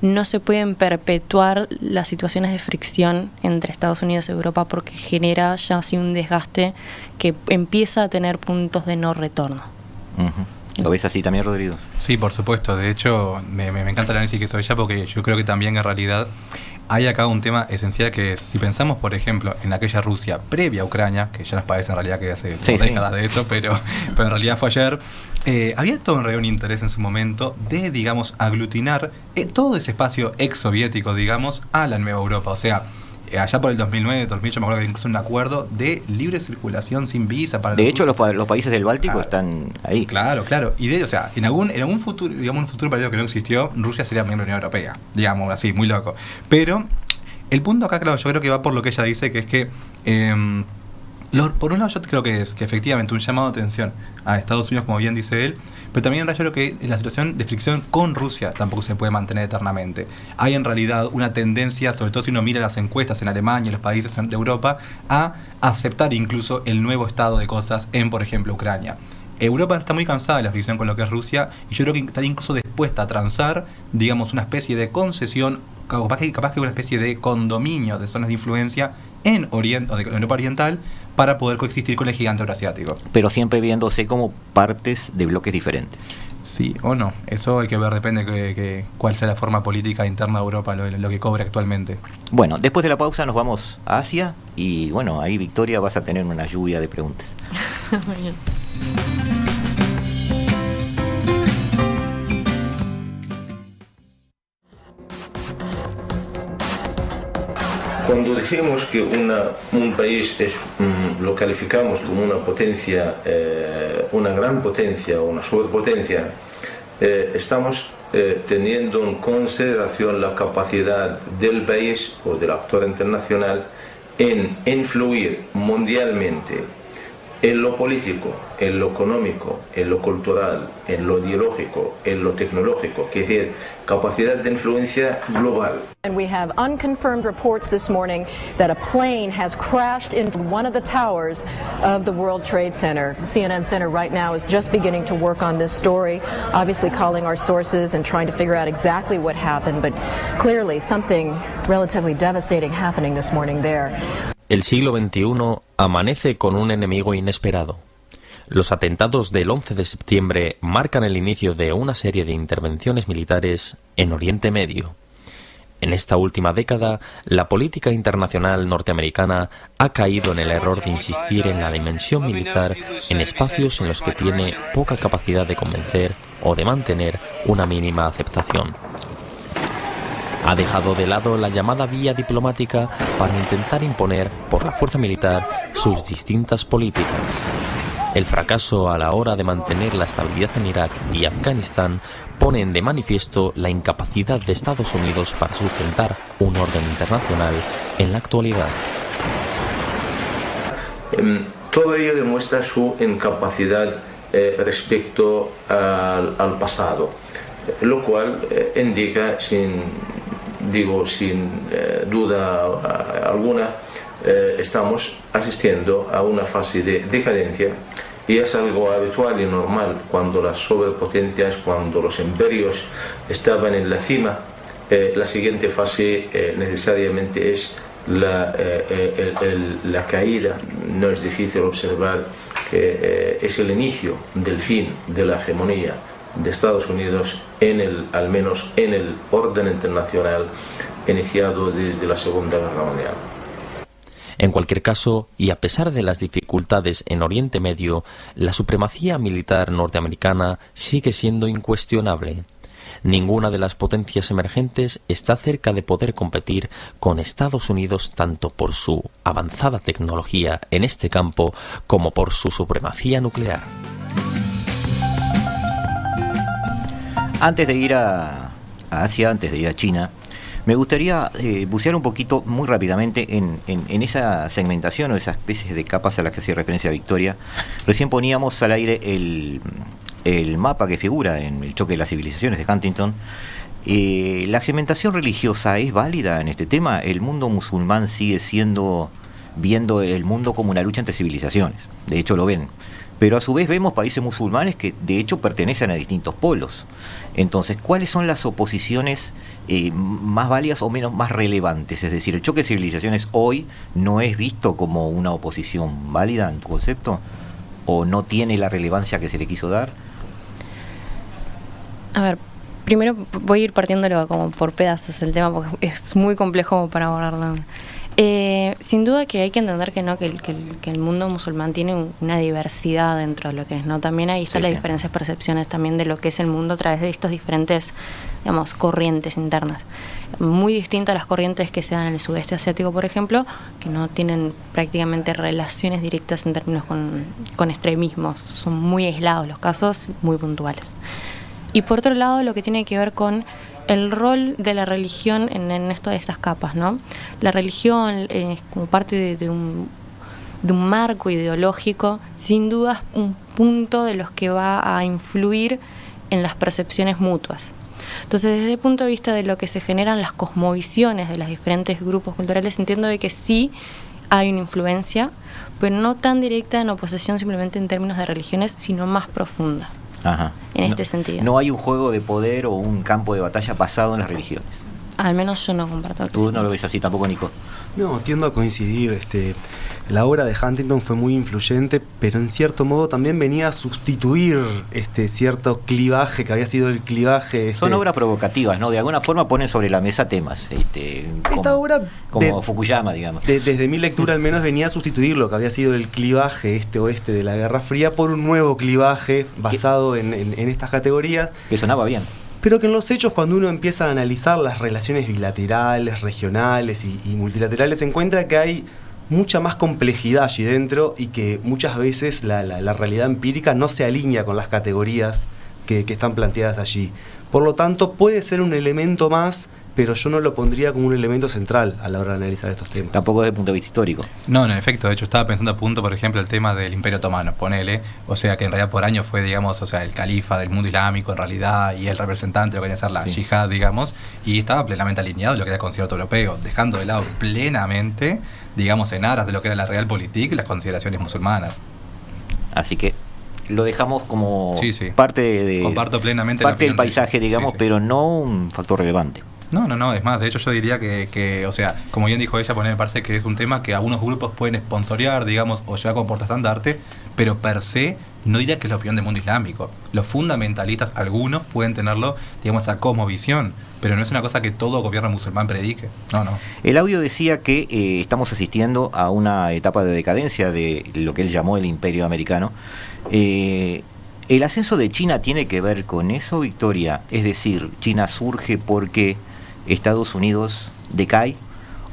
[SPEAKER 4] no se pueden perpetuar las situaciones de fricción entre Estados Unidos y Europa, porque genera ya así un desgaste que empieza a tener puntos de no retorno.
[SPEAKER 1] ¿Lo ves así también, Rodrigo?
[SPEAKER 5] Sí, por supuesto. De hecho, me encanta el análisis que hizo ella, porque yo creo que también en realidad hay acá un tema esencial, que es, si pensamos, por ejemplo, en aquella Rusia previa a Ucrania, que ya nos parece en realidad que hace décadas de esto, pero en realidad fue ayer, había todo en realidad un interés en su momento de, digamos, aglutinar todo ese espacio ex-soviético, digamos, a la nueva Europa. O sea, allá por el 2009, 2008, me acuerdo que incluso un acuerdo de libre circulación sin visa para
[SPEAKER 1] de hecho, los países del Báltico están ahí.
[SPEAKER 5] Claro. Y de ello, o sea, en algún futuro, digamos, un futuro periodo que no existió, Rusia sería miembro de la Unión Europea, digamos, así, muy loco. Pero el punto acá, claro, yo creo que va por lo que ella dice, que es que por un lado yo creo que es que efectivamente un llamado de atención a Estados Unidos, como bien dice él, pero también en realidad yo creo que la situación de fricción con Rusia tampoco se puede mantener eternamente. Hay en realidad una tendencia, sobre todo si uno mira las encuestas en Alemania y los países de Europa, a aceptar incluso el nuevo estado de cosas en, por ejemplo, Ucrania. Europa está muy cansada de la fricción con lo que es Rusia, y yo creo que estaría incluso dispuesta a transar, digamos, una especie de concesión, capaz que una especie de condominio de zonas de influencia en Europa Oriental, para poder coexistir con el gigante euroasiático.
[SPEAKER 1] Pero siempre viéndose como partes de bloques diferentes.
[SPEAKER 5] Sí o no, eso hay que ver, depende de cuál sea la forma política interna de Europa, lo que cobre actualmente.
[SPEAKER 1] Bueno, después de la pausa nos vamos a Asia, y bueno, ahí, Victoria, vas a tener una lluvia de preguntas.
[SPEAKER 4] Muy bien.
[SPEAKER 7] Cuando decimos que un país lo calificamos como una potencia, una gran potencia o una superpotencia, estamos teniendo en consideración la capacidad del país o del actor internacional en influir mundialmente en lo político, en lo económico, en lo cultural, en lo ideológico, en lo tecnológico, que es decir, capacidad de influencia global.
[SPEAKER 8] And we have unconfirmed reports this morning that a plane has crashed into one of the towers of the World Trade Center. CNN Center right now is just beginning to work on this story, obviously calling our sources and trying to figure out exactly what happened, but clearly something relatively devastating happening this morning there.
[SPEAKER 6] El siglo XXI amanece con un enemigo inesperado. Los atentados del 11 de septiembre marcan el inicio de una serie de intervenciones militares en Oriente Medio. En esta última década, la política internacional norteamericana ha caído en el error de insistir en la dimensión militar en espacios en los que tiene poca capacidad de convencer o de mantener una mínima aceptación. Ha dejado de lado la llamada vía diplomática para intentar imponer por la fuerza militar sus distintas políticas. El fracaso a la hora de mantener la estabilidad en Irak y Afganistán ponen de manifiesto la incapacidad de Estados Unidos para sustentar un orden internacional en la actualidad.
[SPEAKER 7] Todo ello demuestra su incapacidad respecto al pasado, lo cual indica sin duda alguna, estamos asistiendo a una fase de decadencia, y es algo habitual y normal cuando las sobrepotencias, cuando los imperios estaban en la cima. La siguiente fase necesariamente es la caída. No es difícil observar que es el inicio del fin de la hegemonía de Estados Unidos al menos en el orden internacional iniciado desde la Segunda Guerra Mundial.
[SPEAKER 6] En cualquier caso, y a pesar de las dificultades en Oriente Medio, la supremacía militar norteamericana sigue siendo incuestionable. Ninguna de las potencias emergentes está cerca de poder competir con Estados Unidos tanto por su avanzada tecnología en este campo como por su supremacía nuclear.
[SPEAKER 1] Antes de ir a Asia, antes de ir a China, me gustaría bucear un poquito, muy rápidamente, en esa segmentación o esas especies de capas a las que hacía referencia Victoria. Recién poníamos al aire el mapa que figura en el choque de las civilizaciones de Huntington. ¿La segmentación religiosa es válida en este tema? ¿El mundo musulmán sigue siendo viendo el mundo como una lucha entre civilizaciones. De hecho lo ven. Pero a su vez vemos países musulmanes que de hecho pertenecen a distintos polos. Entonces, ¿cuáles son las oposiciones más válidas o más relevantes? Es decir, ¿el choque de civilizaciones hoy no es visto como una oposición válida en tu concepto? ¿O no tiene la relevancia que se le quiso dar?
[SPEAKER 4] A ver, primero voy a ir partiéndolo como por pedazos el tema porque es muy complejo para abordarlo. Sin duda que hay que entender que no que el mundo musulmán tiene una diversidad dentro de lo que es, ¿no? También ahí están las diferentes percepciones también de lo que es el mundo a través de estos diferentes, digamos, corrientes internas. Muy distintas a las corrientes que se dan en el sudeste asiático, por ejemplo, que no tienen prácticamente relaciones directas en términos con extremismos. Son muy aislados los casos, muy puntuales. Y por otro lado, lo que tiene que ver con el rol de la religión en esto de estas capas, ¿no? La religión como parte de un marco ideológico, sin duda es un punto de los que va a influir en las percepciones mutuas. Entonces, desde el punto de vista de lo que se generan las cosmovisiones de los diferentes grupos culturales, entiendo de que sí hay una influencia, pero no tan directa en oposición simplemente en términos de religiones, sino más profunda.
[SPEAKER 1] Ajá.
[SPEAKER 4] En este sentido.
[SPEAKER 1] No hay un juego de poder o un campo de batalla basado en las religiones.
[SPEAKER 4] Al menos yo no comparto.
[SPEAKER 1] ¿Tú no lo ves así tampoco, Nico?
[SPEAKER 3] No, tiendo a coincidir. La obra de Huntington fue muy influyente, pero en cierto modo también venía a sustituir cierto clivaje que había sido el clivaje.
[SPEAKER 1] Son obras provocativas, ¿no? De alguna forma ponen sobre la mesa temas.
[SPEAKER 3] Esta obra,
[SPEAKER 1] como Fukuyama, digamos.
[SPEAKER 3] Desde mi lectura al menos venía a sustituir lo que había sido el clivaje este-oeste de la Guerra Fría por un nuevo clivaje basado en estas categorías.
[SPEAKER 1] Que sonaba bien.
[SPEAKER 3] Pero que en los hechos, cuando uno empieza a analizar las relaciones bilaterales, regionales y multilaterales, se encuentra que hay mucha más complejidad allí dentro y que muchas veces la realidad empírica no se alinea con las categorías que están planteadas allí. Por lo tanto, puede ser un elemento más, pero yo no lo pondría como un elemento central a la hora de analizar estos temas.
[SPEAKER 1] Tampoco desde el punto de vista histórico.
[SPEAKER 5] No, en efecto, de hecho estaba pensando a punto, por ejemplo, el tema del Imperio Otomano, ponele, o sea que en realidad por años fue, digamos, o sea, el califa del mundo islámico en realidad y el representante de lo que quería ser la yihad, digamos, y estaba plenamente alineado a lo que era el concierto europeo, dejando de lado plenamente, digamos, en aras de lo que era la realpolitik y las consideraciones musulmanas.
[SPEAKER 1] Así que lo dejamos como
[SPEAKER 5] parte comparto plenamente
[SPEAKER 1] parte del paisaje, digamos, pero no un factor relevante.
[SPEAKER 5] No, es más, de hecho yo diría que o sea, como bien dijo ella, me parece que es un tema que algunos grupos pueden sponsorear, digamos, o llevar como portaestandarte, pero per se no diría que es la opinión del mundo islámico. Los fundamentalistas, algunos pueden tenerlo, digamos, a cosmovisión, pero no es una cosa que todo gobierno musulmán predique. No.
[SPEAKER 1] El audio decía que estamos asistiendo a una etapa de decadencia de lo que él llamó el imperio americano. ¿El ascenso de China tiene que ver con eso, Victoria? Es decir, ¿China surge porque Estados Unidos decae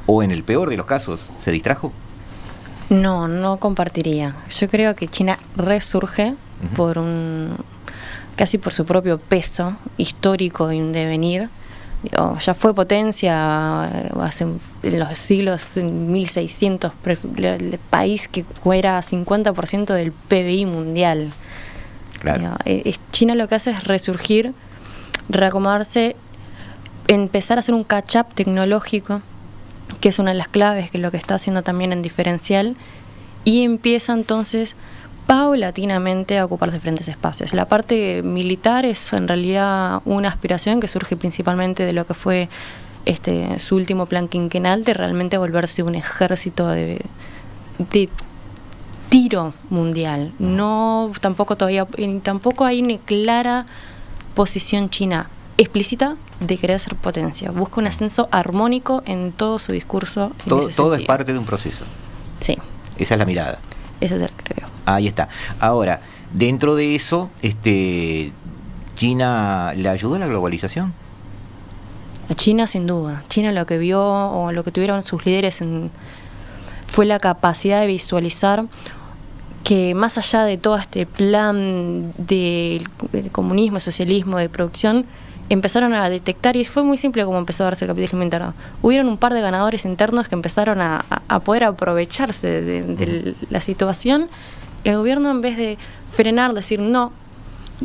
[SPEAKER 1] o en el peor de los casos se distrajo?
[SPEAKER 4] No compartiría. Yo creo que China resurge casi por su propio peso histórico y un devenir. Ya fue potencia en los siglos 1600, el país que era 50% del PBI mundial.
[SPEAKER 1] Claro.
[SPEAKER 4] China lo que hace es resurgir, reacomodarse, empezar a hacer un catch-up tecnológico, que es una de las claves, que es lo que está haciendo también en diferencial, y empieza entonces paulatinamente a ocupar diferentes espacios. La parte militar es en realidad una aspiración que surge principalmente de lo que fue su último plan quinquenal, de realmente volverse un ejército de tiro mundial. Tampoco hay ni clara posición china explícita de querer ser potencia. Busca un ascenso armónico en todo su discurso.
[SPEAKER 1] Todo es parte de un proceso.
[SPEAKER 4] Sí.
[SPEAKER 1] Esa es la mirada.
[SPEAKER 4] Ese es el creo.
[SPEAKER 1] Ahí está. Ahora, dentro de eso, ¿China le ayudó a la globalización?
[SPEAKER 4] China sin duda. China lo que vio o lo que tuvieron sus líderes fue la capacidad de visualizar que más allá de todo este plan del comunismo, socialismo, de producción, empezaron a detectar, y fue muy simple como empezó a darse el capitalismo interno. Hubieron un par de ganadores internos que empezaron a poder aprovecharse de la situación. El gobierno, en vez de frenar, decir no,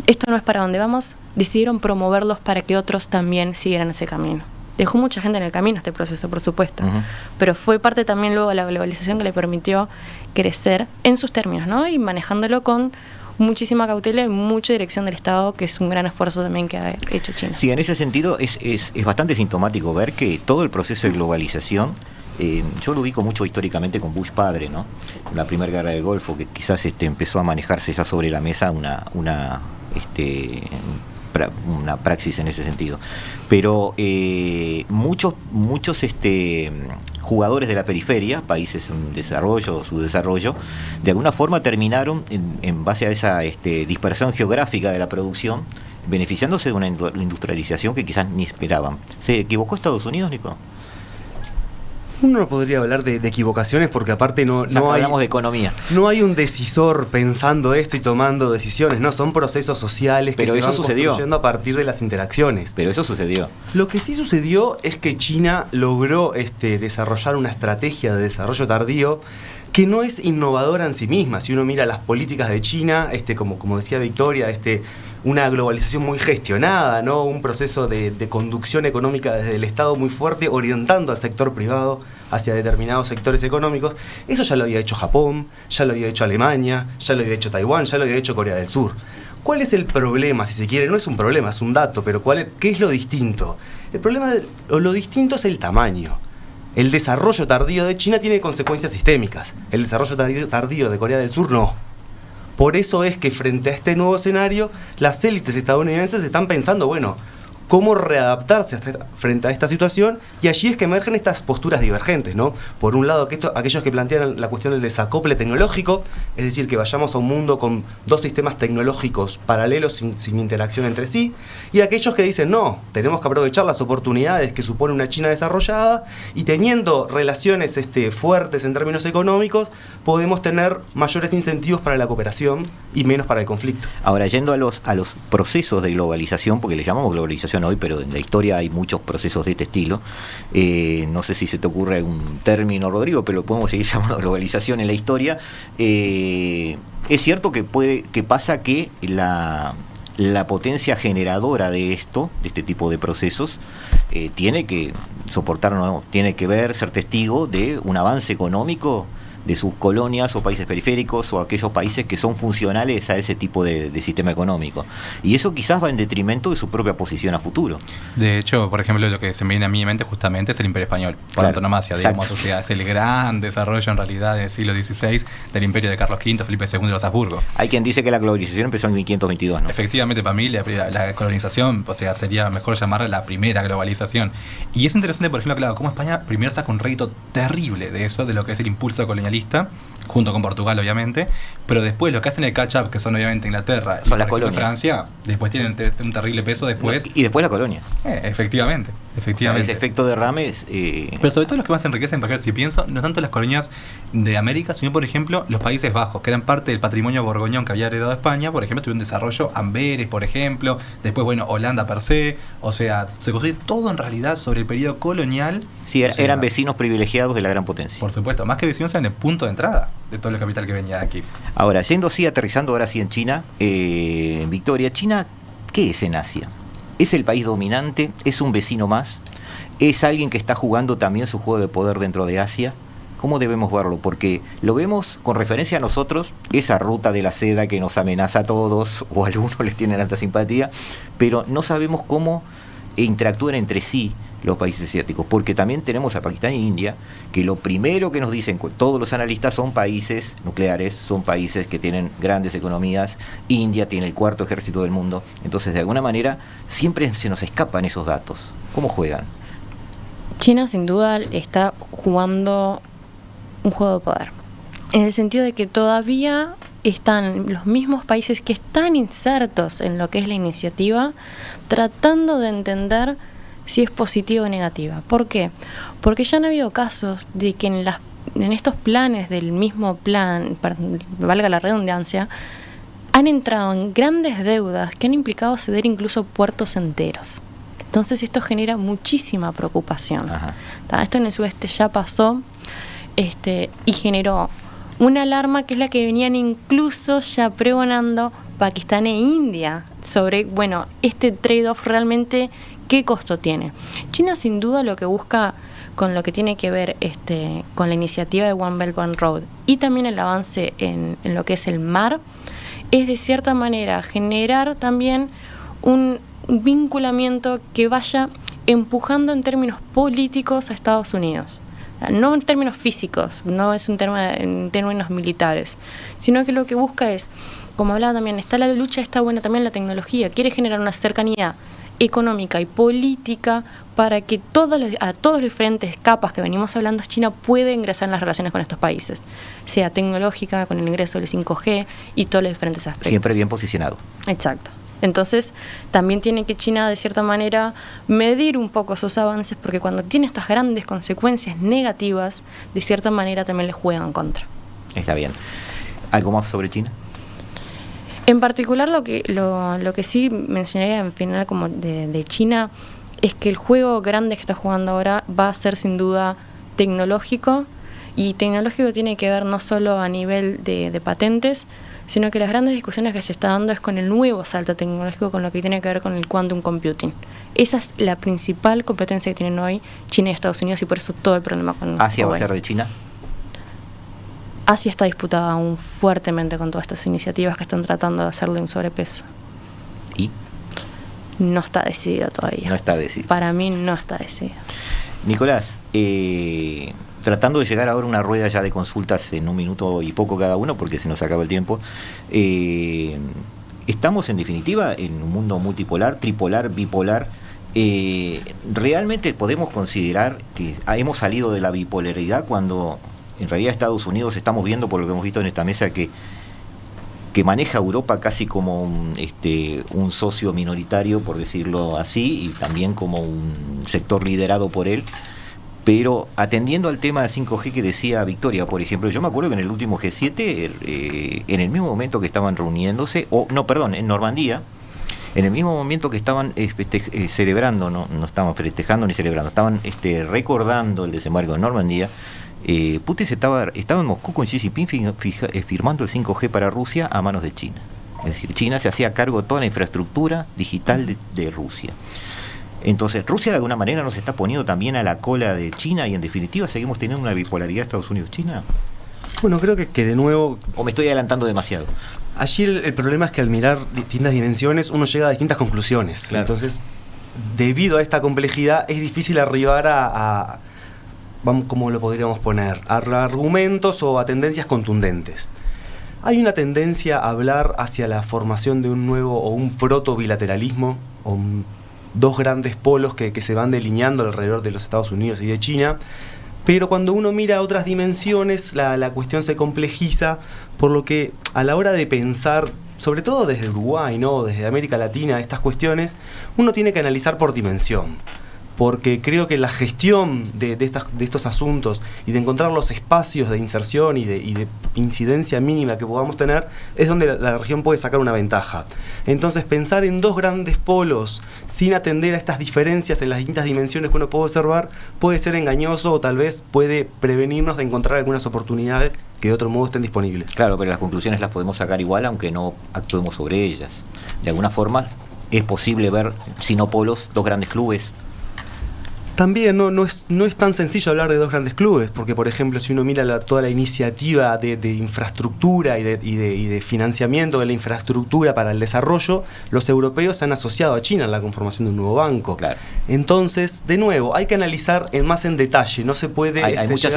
[SPEAKER 4] esto no es para donde vamos, decidieron promoverlos para que otros también siguieran ese camino. dejó mucha gente en el camino este proceso, por supuesto,
[SPEAKER 1] Ujú.
[SPEAKER 4] pero fue parte también luego de la globalización que le permitió crecer en sus términos, ¿no? Y manejándolo con muchísima cautela y mucha dirección del Estado, que es un gran esfuerzo también que ha hecho China.
[SPEAKER 1] Sí, en ese sentido es bastante sintomático ver que todo el proceso de globalización, yo lo ubico mucho históricamente con Bush padre, ¿no? La primera guerra del Golfo, que quizás empezó a manejarse ya sobre la mesa una praxis en ese sentido. Pero muchos jugadores de la periferia, países en desarrollo o subdesarrollo, de alguna forma terminaron, en base a esa dispersión geográfica de la producción, beneficiándose de una industrialización que quizás ni esperaban. ¿Se equivocó Estados Unidos, Nico?
[SPEAKER 3] Uno no podría hablar de equivocaciones porque aparte no hay...
[SPEAKER 1] Hablamos de economía.
[SPEAKER 3] No hay un decisor pensando esto y tomando decisiones, no, son procesos sociales que se van construyendo a partir de las interacciones.
[SPEAKER 1] Pero eso sucedió.
[SPEAKER 3] Lo que sí sucedió es que China logró desarrollar una estrategia de desarrollo tardío que no es innovadora en sí misma. Si uno mira las políticas de China, como decía Victoria, una globalización muy gestionada, ¿no? Un proceso de conducción económica desde el Estado muy fuerte, orientando al sector privado hacia determinados sectores económicos. Eso ya lo había hecho Japón, ya lo había hecho Alemania, ya lo había hecho Taiwán, ya lo había hecho Corea del Sur. ¿Cuál es el problema, si se quiere? No es un problema, es un dato, pero ¿qué es lo distinto? El problema, lo distinto es el tamaño. El desarrollo tardío de China tiene consecuencias sistémicas. El desarrollo tardío de Corea del Sur no. Por eso es que frente a este nuevo escenario, las élites estadounidenses están pensando, bueno, cómo readaptarse frente a esta situación, y allí es que emergen estas posturas divergentes, ¿no? Por un lado, aquellos que plantean la cuestión del desacople tecnológico, es decir, que vayamos a un mundo con dos sistemas tecnológicos paralelos sin interacción entre sí, y aquellos que dicen, no, tenemos que aprovechar las oportunidades que supone una China desarrollada, y teniendo relaciones fuertes en términos económicos, podemos tener mayores incentivos para la cooperación y menos para el conflicto.
[SPEAKER 1] Ahora, yendo a los procesos de globalización, porque le llamamos globalización hoy, pero en la historia hay muchos procesos de este estilo. No sé si se te ocurre algún término, Rodrigo, pero lo podemos seguir llamando globalización en la historia. Es cierto que pasa que la potencia generadora de este tipo de procesos, tiene que soportar, ¿no? Tiene que ser testigo de un avance económico de sus colonias o países periféricos o aquellos países que son funcionales a ese tipo de sistema económico. Y eso quizás va en detrimento de su propia posición a futuro.
[SPEAKER 5] De hecho, por ejemplo, lo que se me viene a mi mente justamente es el Imperio Español, por
[SPEAKER 1] Claro,
[SPEAKER 5] antonomasia, digamos.
[SPEAKER 1] exacto.
[SPEAKER 5] O sea, es el gran desarrollo en realidad del siglo XVI del Imperio de Carlos V, Felipe II de los Habsburgo.
[SPEAKER 1] Hay quien dice que la globalización empezó en 1522, ¿no?
[SPEAKER 5] Efectivamente, para mí la colonización, o sea, sería mejor llamarla la primera globalización. Y es interesante, por ejemplo, claro, cómo España primero saca un rédito terrible de eso, de lo que es el impulso colonialista, junto con Portugal, obviamente, pero después lo que hacen el catch-up, que son obviamente Inglaterra y
[SPEAKER 1] Son las
[SPEAKER 5] por ejemplo,
[SPEAKER 1] colonias.
[SPEAKER 5] Francia, después tienen un terrible peso después.
[SPEAKER 1] Y después la colonia.
[SPEAKER 5] Efectivamente.
[SPEAKER 1] Ese efecto derrame es...
[SPEAKER 5] Pero sobre todo los que más enriquecen, por ejemplo, si pienso, no tanto las colonias de América, sino, por ejemplo, los Países Bajos, que eran parte del patrimonio borgoñón que había heredado España. Por ejemplo, tuvieron un desarrollo Amberes, por ejemplo, después, bueno, Holanda per se, o sea, se construye todo en realidad sobre el periodo colonial.
[SPEAKER 1] Sí,
[SPEAKER 5] O sea,
[SPEAKER 1] eran vecinos privilegiados de la gran potencia.
[SPEAKER 5] por supuesto, más que vecinos, eran el punto de entrada de todo el capital que venía de aquí.
[SPEAKER 1] Ahora, aterrizando ahora sí en China, Victoria, China, ¿qué es en Asia? ¿Es el país dominante? ¿Es un vecino más? ¿Es alguien que está jugando también su juego de poder dentro de Asia? ¿Cómo debemos verlo? Porque lo vemos con referencia a nosotros, esa ruta de la seda que nos amenaza a todos, o a algunos les tienen alta simpatía, pero no sabemos cómo interactúan entre sí los países asiáticos, porque también tenemos a Pakistán e India, que lo primero que nos dicen todos los analistas son países nucleares, son países que tienen grandes economías. India tiene el cuarto ejército del mundo, entonces de alguna manera siempre se nos escapan esos datos. ¿Cómo juegan?
[SPEAKER 4] China sin duda está jugando un juego de poder, en el sentido de que todavía están los mismos países que están insertos en lo que es la iniciativa, tratando de entender si es positiva o negativa. ¿Por qué? Porque ya han habido casos de que en estos planes del mismo plan, valga la redundancia, han entrado en grandes deudas que han implicado ceder incluso puertos enteros. Entonces esto genera muchísima preocupación.
[SPEAKER 1] Ajá.
[SPEAKER 4] Esto en el sudeste ya pasó, y generó una alarma que es la que venían incluso ya pregonando Pakistán e India sobre, bueno, este trade-off realmente ¿qué costo tiene? China sin duda lo que busca con lo que tiene que ver con la iniciativa de One Belt One Road y también el avance en lo que es el mar, es de cierta manera generar también un vinculamiento que vaya empujando en términos políticos a Estados Unidos. No en términos físicos, no es un tema en términos militares, sino que lo que busca es, como hablaba también, está la lucha, está buena también la tecnología, quiere generar una cercanía económica y política para que a todos los diferentes capas que venimos hablando, China puede ingresar en las relaciones con estos países, sea tecnológica, con el ingreso del 5G y todos los diferentes aspectos.
[SPEAKER 1] Siempre bien posicionado.
[SPEAKER 4] Exacto. Entonces, también tiene que China, de cierta manera, medir un poco sus avances, porque cuando tiene estas grandes consecuencias negativas, de cierta manera también le juegan contra.
[SPEAKER 1] Está bien. ¿Algo más sobre China?
[SPEAKER 4] En particular, lo que sí mencionaría en final como de China es que el juego grande que está jugando ahora va a ser sin duda tecnológico, y tecnológico tiene que ver no solo a nivel de patentes, sino que las grandes discusiones que se está dando es con el nuevo salto tecnológico, con lo que tiene que ver con el quantum computing. Esa es la principal competencia que tienen hoy China y Estados Unidos, y por eso todo el problema con
[SPEAKER 1] ¿Asia va a ser de China?
[SPEAKER 4] Asia está disputada aún fuertemente con todas estas iniciativas que están tratando de hacerle un sobrepeso.
[SPEAKER 1] ¿Y?
[SPEAKER 4] No está decidido todavía.
[SPEAKER 1] No está decidido.
[SPEAKER 4] Para mí no está decidido.
[SPEAKER 1] Nicolás, tratando de llegar ahora a una rueda ya de consultas en 1 minuto y poco cada uno, porque se nos acaba el tiempo, estamos en definitiva en un mundo multipolar, tripolar, bipolar. ¿Realmente podemos considerar que hemos salido de la bipolaridad cuando en realidad Estados Unidos, estamos viendo por lo que hemos visto en esta mesa, que maneja a Europa casi como un socio minoritario, por decirlo así, y también como un sector liderado por él? Pero atendiendo al tema de 5G que decía Victoria, por ejemplo, yo me acuerdo que en el último G7, en el mismo momento que estaban reuniéndose, en Normandía, en el mismo momento que estaban celebrando, no estaban festejando ni celebrando, estaban recordando el desembarco de Normandía, Putin estaba en Moscú con Xi Jinping firmando el 5G para Rusia a manos de China. Es decir, China se hacía cargo de toda la infraestructura digital de Rusia. Entonces, Rusia de alguna manera nos está poniendo también a la cola de China, y en definitiva seguimos teniendo una bipolaridad Estados Unidos-China.
[SPEAKER 3] Bueno, creo que de nuevo...
[SPEAKER 1] ¿O me estoy adelantando demasiado?
[SPEAKER 3] Allí el problema es que al mirar distintas dimensiones uno llega a distintas conclusiones. Claro. Entonces, debido a esta complejidad, es difícil arribar a ¿cómo lo podríamos poner? A argumentos o a tendencias contundentes. Hay una tendencia a hablar hacia la formación de un nuevo o un proto-bilateralismo, o dos grandes polos que se van delineando alrededor de los Estados Unidos y de China, pero cuando uno mira otras dimensiones, la cuestión se complejiza, por lo que a la hora de pensar, sobre todo desde Uruguay, ¿no?, desde América Latina, estas cuestiones, uno tiene que analizar por dimensión. Porque creo que la gestión de estos asuntos y de encontrar los espacios de inserción y de incidencia mínima que podamos tener es donde la región puede sacar una ventaja. Entonces, pensar en dos grandes polos sin atender a estas diferencias en las distintas dimensiones que uno puede observar puede ser engañoso, o tal vez puede prevenirnos de encontrar algunas oportunidades que de otro modo estén disponibles.
[SPEAKER 1] Claro, pero las conclusiones las podemos sacar igual aunque no actuemos sobre ellas. De alguna forma es posible ver, si no polos, dos grandes clubes.
[SPEAKER 3] También no es tan sencillo hablar de dos grandes clubes, porque por ejemplo si uno mira toda la iniciativa de infraestructura y de financiamiento de la infraestructura para el desarrollo, los europeos se han asociado a China en la conformación de un nuevo banco. Claro. Entonces, de nuevo, hay que analizar más en detalle, no se puede...
[SPEAKER 1] Hay muchas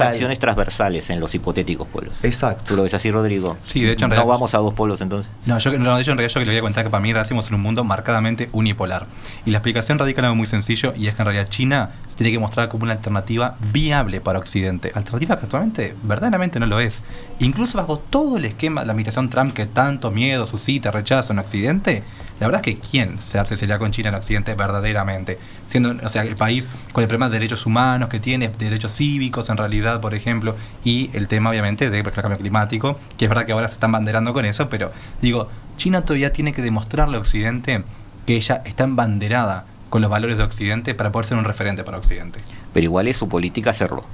[SPEAKER 1] acciones transversales en los hipotéticos polos.
[SPEAKER 3] Exacto.
[SPEAKER 1] ¿Tú lo ves así, Rodrigo?
[SPEAKER 5] Sí, de hecho en
[SPEAKER 1] realidad... ¿No vamos a dos polos entonces?
[SPEAKER 5] No, de hecho en realidad yo que le voy a contar que para mí hacemos en un mundo marcadamente unipolar. Y la explicación radica en algo muy sencillo, y es que en realidad China se tiene que mostrar como una alternativa viable para Occidente, alternativa que actualmente verdaderamente no lo es. Incluso bajo todo el esquema de la administración Trump, que tanto miedo suscita, rechazo en Occidente, la verdad es que ¿quién se asociaría con China en Occidente verdaderamente? Siendo, el país con el problema de derechos humanos que tiene, de derechos cívicos en realidad, por ejemplo, y el tema obviamente del cambio climático, que es verdad que ahora se están banderando con eso, pero digo, China todavía tiene que demostrarle a Occidente que ella está embanderada con los valores de Occidente para poder ser un referente para Occidente.
[SPEAKER 1] Pero igual es su política hacerlo.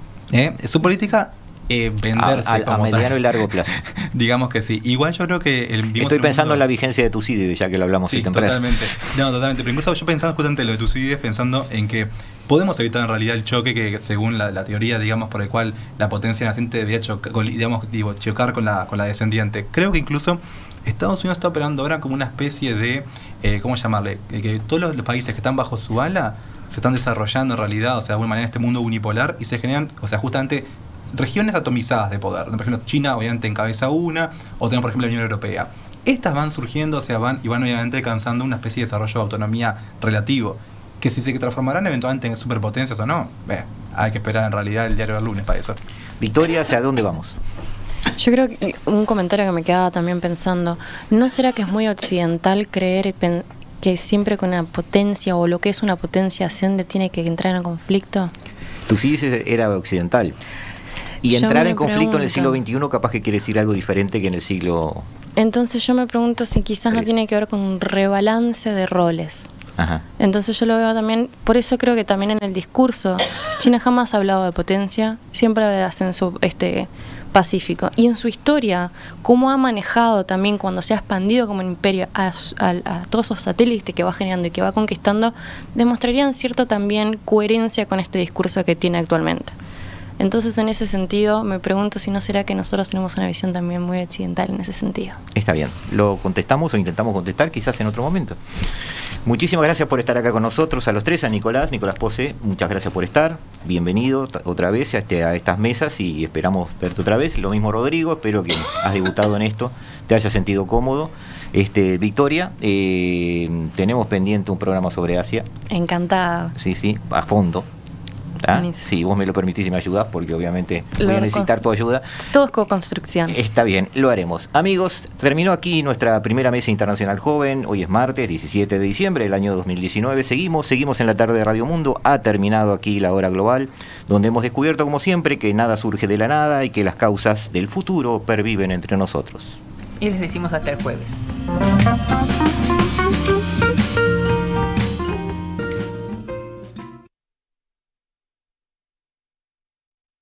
[SPEAKER 5] Su política venderse
[SPEAKER 1] a mediano y largo plazo.
[SPEAKER 5] Digamos que sí. Igual yo creo que
[SPEAKER 1] estoy pensando en la vigencia de Tucídides, ya que lo hablamos
[SPEAKER 5] sí,
[SPEAKER 1] temprano.
[SPEAKER 5] Totalmente. No, totalmente. Pero incluso yo pensando justamente en lo de Tucídides, pensando en que podemos evitar en realidad el choque que según la teoría, digamos, por el cual la potencia naciente debería chocar con la descendiente. Creo que incluso Estados Unidos está operando ahora como una especie de, ¿cómo llamarle? Que todos los países que están bajo su ala se están desarrollando en realidad, o sea, de alguna manera en este mundo unipolar, y se generan, o sea, justamente regiones atomizadas de poder. Por ejemplo, China obviamente encabeza una, o tenemos por ejemplo la Unión Europea. Estas van surgiendo, o sea, van obviamente alcanzando una especie de desarrollo de autonomía relativo, que si se transformarán eventualmente en superpotencias o no, hay que esperar en realidad el diario del lunes para eso.
[SPEAKER 1] Victoria, ¿hacia dónde vamos?
[SPEAKER 4] Yo creo que un comentario que me quedaba también pensando, ¿no será que es muy occidental creer que siempre con una potencia o lo que es una potencia asciende tiene que entrar en conflicto?
[SPEAKER 1] Tucídides era occidental. Y
[SPEAKER 4] Yo
[SPEAKER 1] entrar
[SPEAKER 4] me
[SPEAKER 1] en conflicto en el siglo
[SPEAKER 4] pregunto.
[SPEAKER 1] XXI capaz que quiere decir algo diferente que en el siglo...
[SPEAKER 4] Entonces yo me pregunto si quizás no tiene que ver con un rebalance de roles.
[SPEAKER 1] Ajá.
[SPEAKER 4] Entonces yo lo veo también, por eso creo que también en el discurso, China jamás ha hablado de potencia, siempre habla de ascenso pacífico. Y en su historia, cómo ha manejado también cuando se ha expandido como un imperio a todos esos satélites que va generando y que va conquistando, demostrarían cierta también coherencia con este discurso que tiene actualmente. Entonces, en ese sentido, me pregunto si no será que nosotros tenemos una visión también muy occidental en ese sentido.
[SPEAKER 1] Está bien. ¿Lo contestamos o intentamos contestar quizás en otro momento? Muchísimas gracias por estar acá con nosotros, a los tres, a Nicolás Pose, muchas gracias por estar. Bienvenido otra vez a estas mesas y esperamos verte otra vez. Lo mismo Rodrigo, espero que has debutado en esto, te hayas sentido cómodo. Victoria, tenemos pendiente un programa sobre Asia.
[SPEAKER 4] Encantada.
[SPEAKER 1] Sí, a fondo. Si vos me lo permitís y me ayudás, porque obviamente voy a necesitar tu ayuda.
[SPEAKER 4] Todo es co-construcción.
[SPEAKER 1] Está bien, lo haremos. Amigos, terminó aquí nuestra primera mesa internacional joven. Hoy es martes 17 de diciembre del año 2019. Seguimos en la tarde de Radio Mundo. Ha terminado aquí la hora global, donde hemos descubierto, como siempre, que nada surge de la nada y que las causas del futuro perviven entre nosotros.
[SPEAKER 2] Y les decimos hasta el jueves.